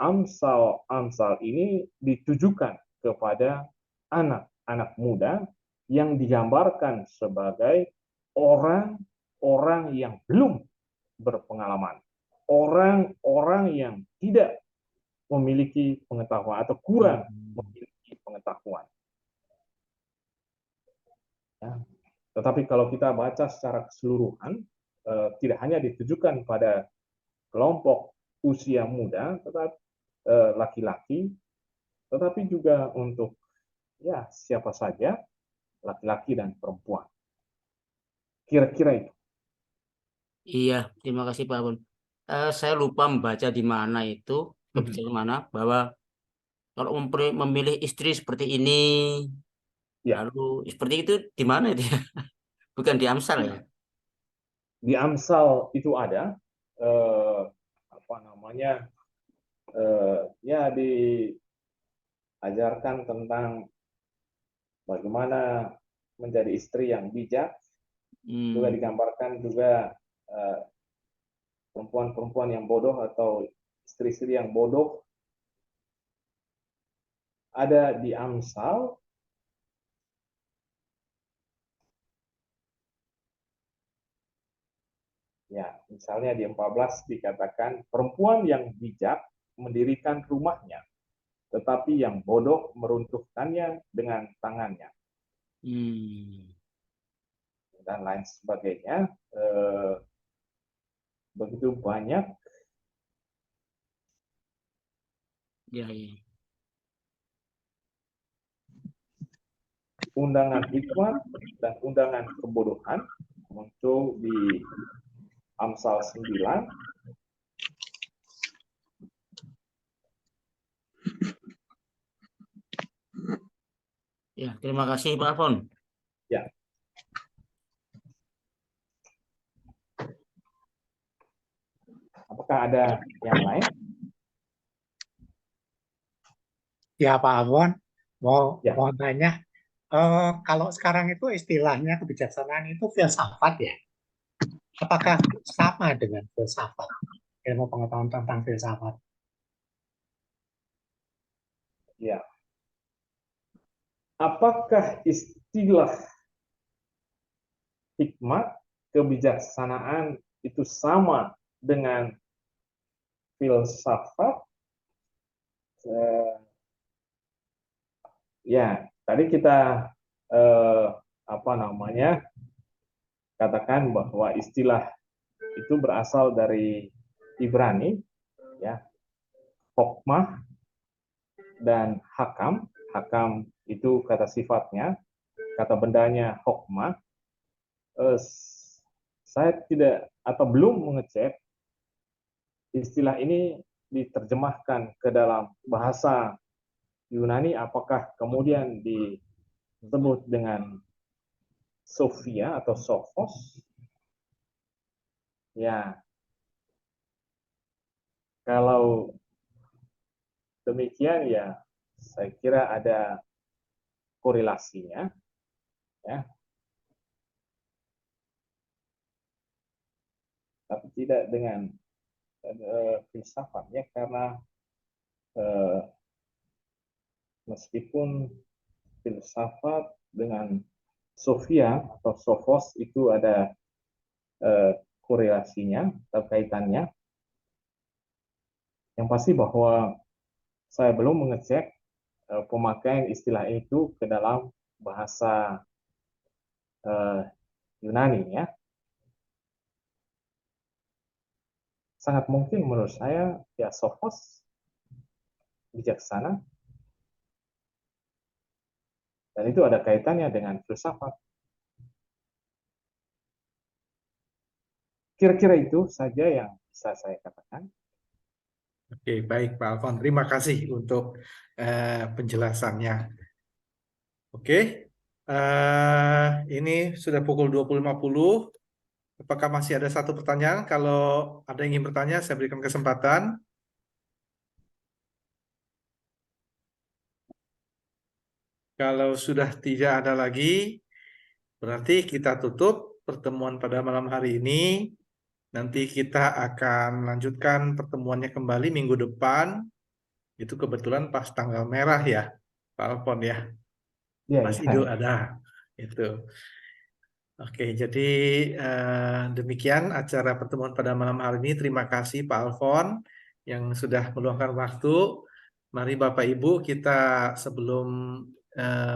Amsal ini ditujukan kepada anak-anak muda yang digambarkan sebagai orang-orang yang belum berpengalaman, orang-orang yang tidak memiliki pengetahuan atau kurang memiliki pengetahuan. Ya. Tetapi kalau kita baca secara keseluruhan, tidak hanya ditujukan pada kelompok usia muda, tetapi laki-laki, tetapi juga untuk siapa saja, laki-laki dan perempuan. Kira-kira itu. Iya, terima kasih Pak Alphonse. Saya lupa membaca di mana itu, kebijakan mana, bahwa kalau memilih istri seperti ini, lalu seperti itu di mana itu? Bukan di Amsal ya? Di Amsal itu ada diajarkan tentang bagaimana menjadi istri yang bijak, juga digambarkan juga perempuan-perempuan yang bodoh atau istri-istri yang bodoh. Ada di Amsal. Ya, misalnya di 14 dikatakan perempuan yang bijak mendirikan rumahnya, tetapi yang bodoh meruntuhkannya dengan tangannya. Dan lain sebagainya. Begitu banyak. Ya. Undangan hikmat dan undangan kebodohan muncul di Amsal 9. Ya, terima kasih Pak Alphonse. Ya. Apakah ada yang lain? Ya Pak Afwan, mau tanya, kalau sekarang itu istilahnya kebijaksanaan itu filsafat ya? Apakah sama dengan filsafat? ilmu pengetahuan tentang filsafat. Ya. Apakah istilah hikmat, kebijaksanaan itu sama dengan filsafat? Ya, tadi kita katakan bahwa istilah itu berasal dari Ibrani, ya, hokmah dan hakam. Hakam itu kata sifatnya, kata bendanya hokmah. Saya tidak atau belum mengecek istilah ini diterjemahkan ke dalam bahasa Yunani, apakah kemudian disebut dengan Sophia atau Sophos? Ya, kalau demikian ya saya kira ada korelasinya, ya, tapi tidak dengan filsafat, ya, karena meskipun filsafat dengan Sophia atau Sophos itu ada korelasinya atau kaitannya, yang pasti bahwa saya belum mengecek pemakaian istilah itu ke dalam bahasa Yunani, ya. Sangat mungkin menurut saya ya Sophos bijaksana, dan itu ada kaitannya dengan filsafat. Kira-kira itu saja yang bisa saya katakan. Oke, baik Pak Alfon. Terima kasih untuk penjelasannya. Oke, ini sudah pukul 20.50. Apakah masih ada satu pertanyaan? Kalau ada yang ingin bertanya, saya berikan kesempatan. Kalau sudah tidak ada lagi, berarti kita tutup pertemuan pada malam hari ini. Nanti kita akan lanjutkan pertemuannya kembali minggu depan. Itu kebetulan pas tanggal merah ya, Pak Alfon ya. Ya, Pas ya. Idul Adha. Itu. Oke, jadi demikian acara pertemuan pada malam hari ini. Terima kasih Pak Alfon yang sudah meluangkan waktu. Mari Bapak Ibu, kita sebelum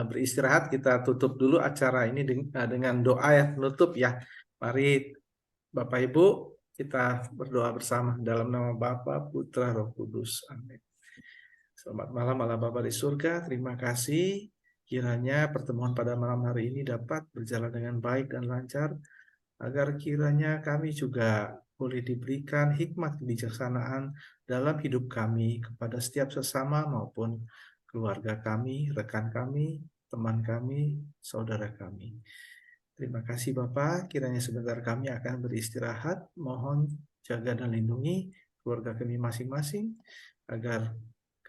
beristirahat, kita tutup dulu acara ini dengan doa yang penutup ya. Mari Bapak Ibu, kita berdoa bersama dalam nama Bapa, Putra, Roh Kudus. Amin. Selamat malam Allah Bapa di surga. Terima kasih. Kiranya pertemuan pada malam hari ini dapat berjalan dengan baik dan lancar, agar kiranya kami juga boleh diberikan hikmat kebijaksanaan dalam hidup kami kepada setiap sesama maupun keluarga kami, rekan kami, teman kami, saudara kami. Terima kasih Bapak, kiranya sebentar kami akan beristirahat. Mohon jaga dan lindungi keluarga kami masing-masing, agar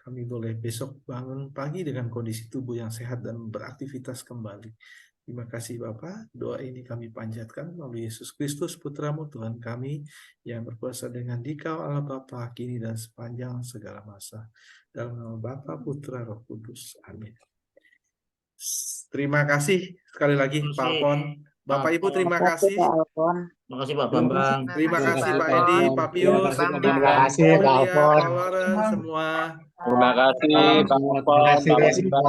kami boleh besok bangun pagi dengan kondisi tubuh yang sehat dan beraktivitas kembali. Terima kasih Bapa. Doa ini kami panjatkan melalui Yesus Kristus Putramu Tuhan kami, yang berkuasa dengan Dikau Allah Bapa kini dan sepanjang segala masa. Dalam nama Bapa, Putra, Roh Kudus. Amin. Terima kasih sekali lagi Pak Alfon. Bapak Ibu terima kasih. Terima kasih Pak Bambang. Terima kasih Pak Pak Edi, Alfon. Pak Pius, Terima kasih Pak Aulia, Alfon. Pak Warren, semua. Terima kasih Pak Terima kasih. Alfon, Pak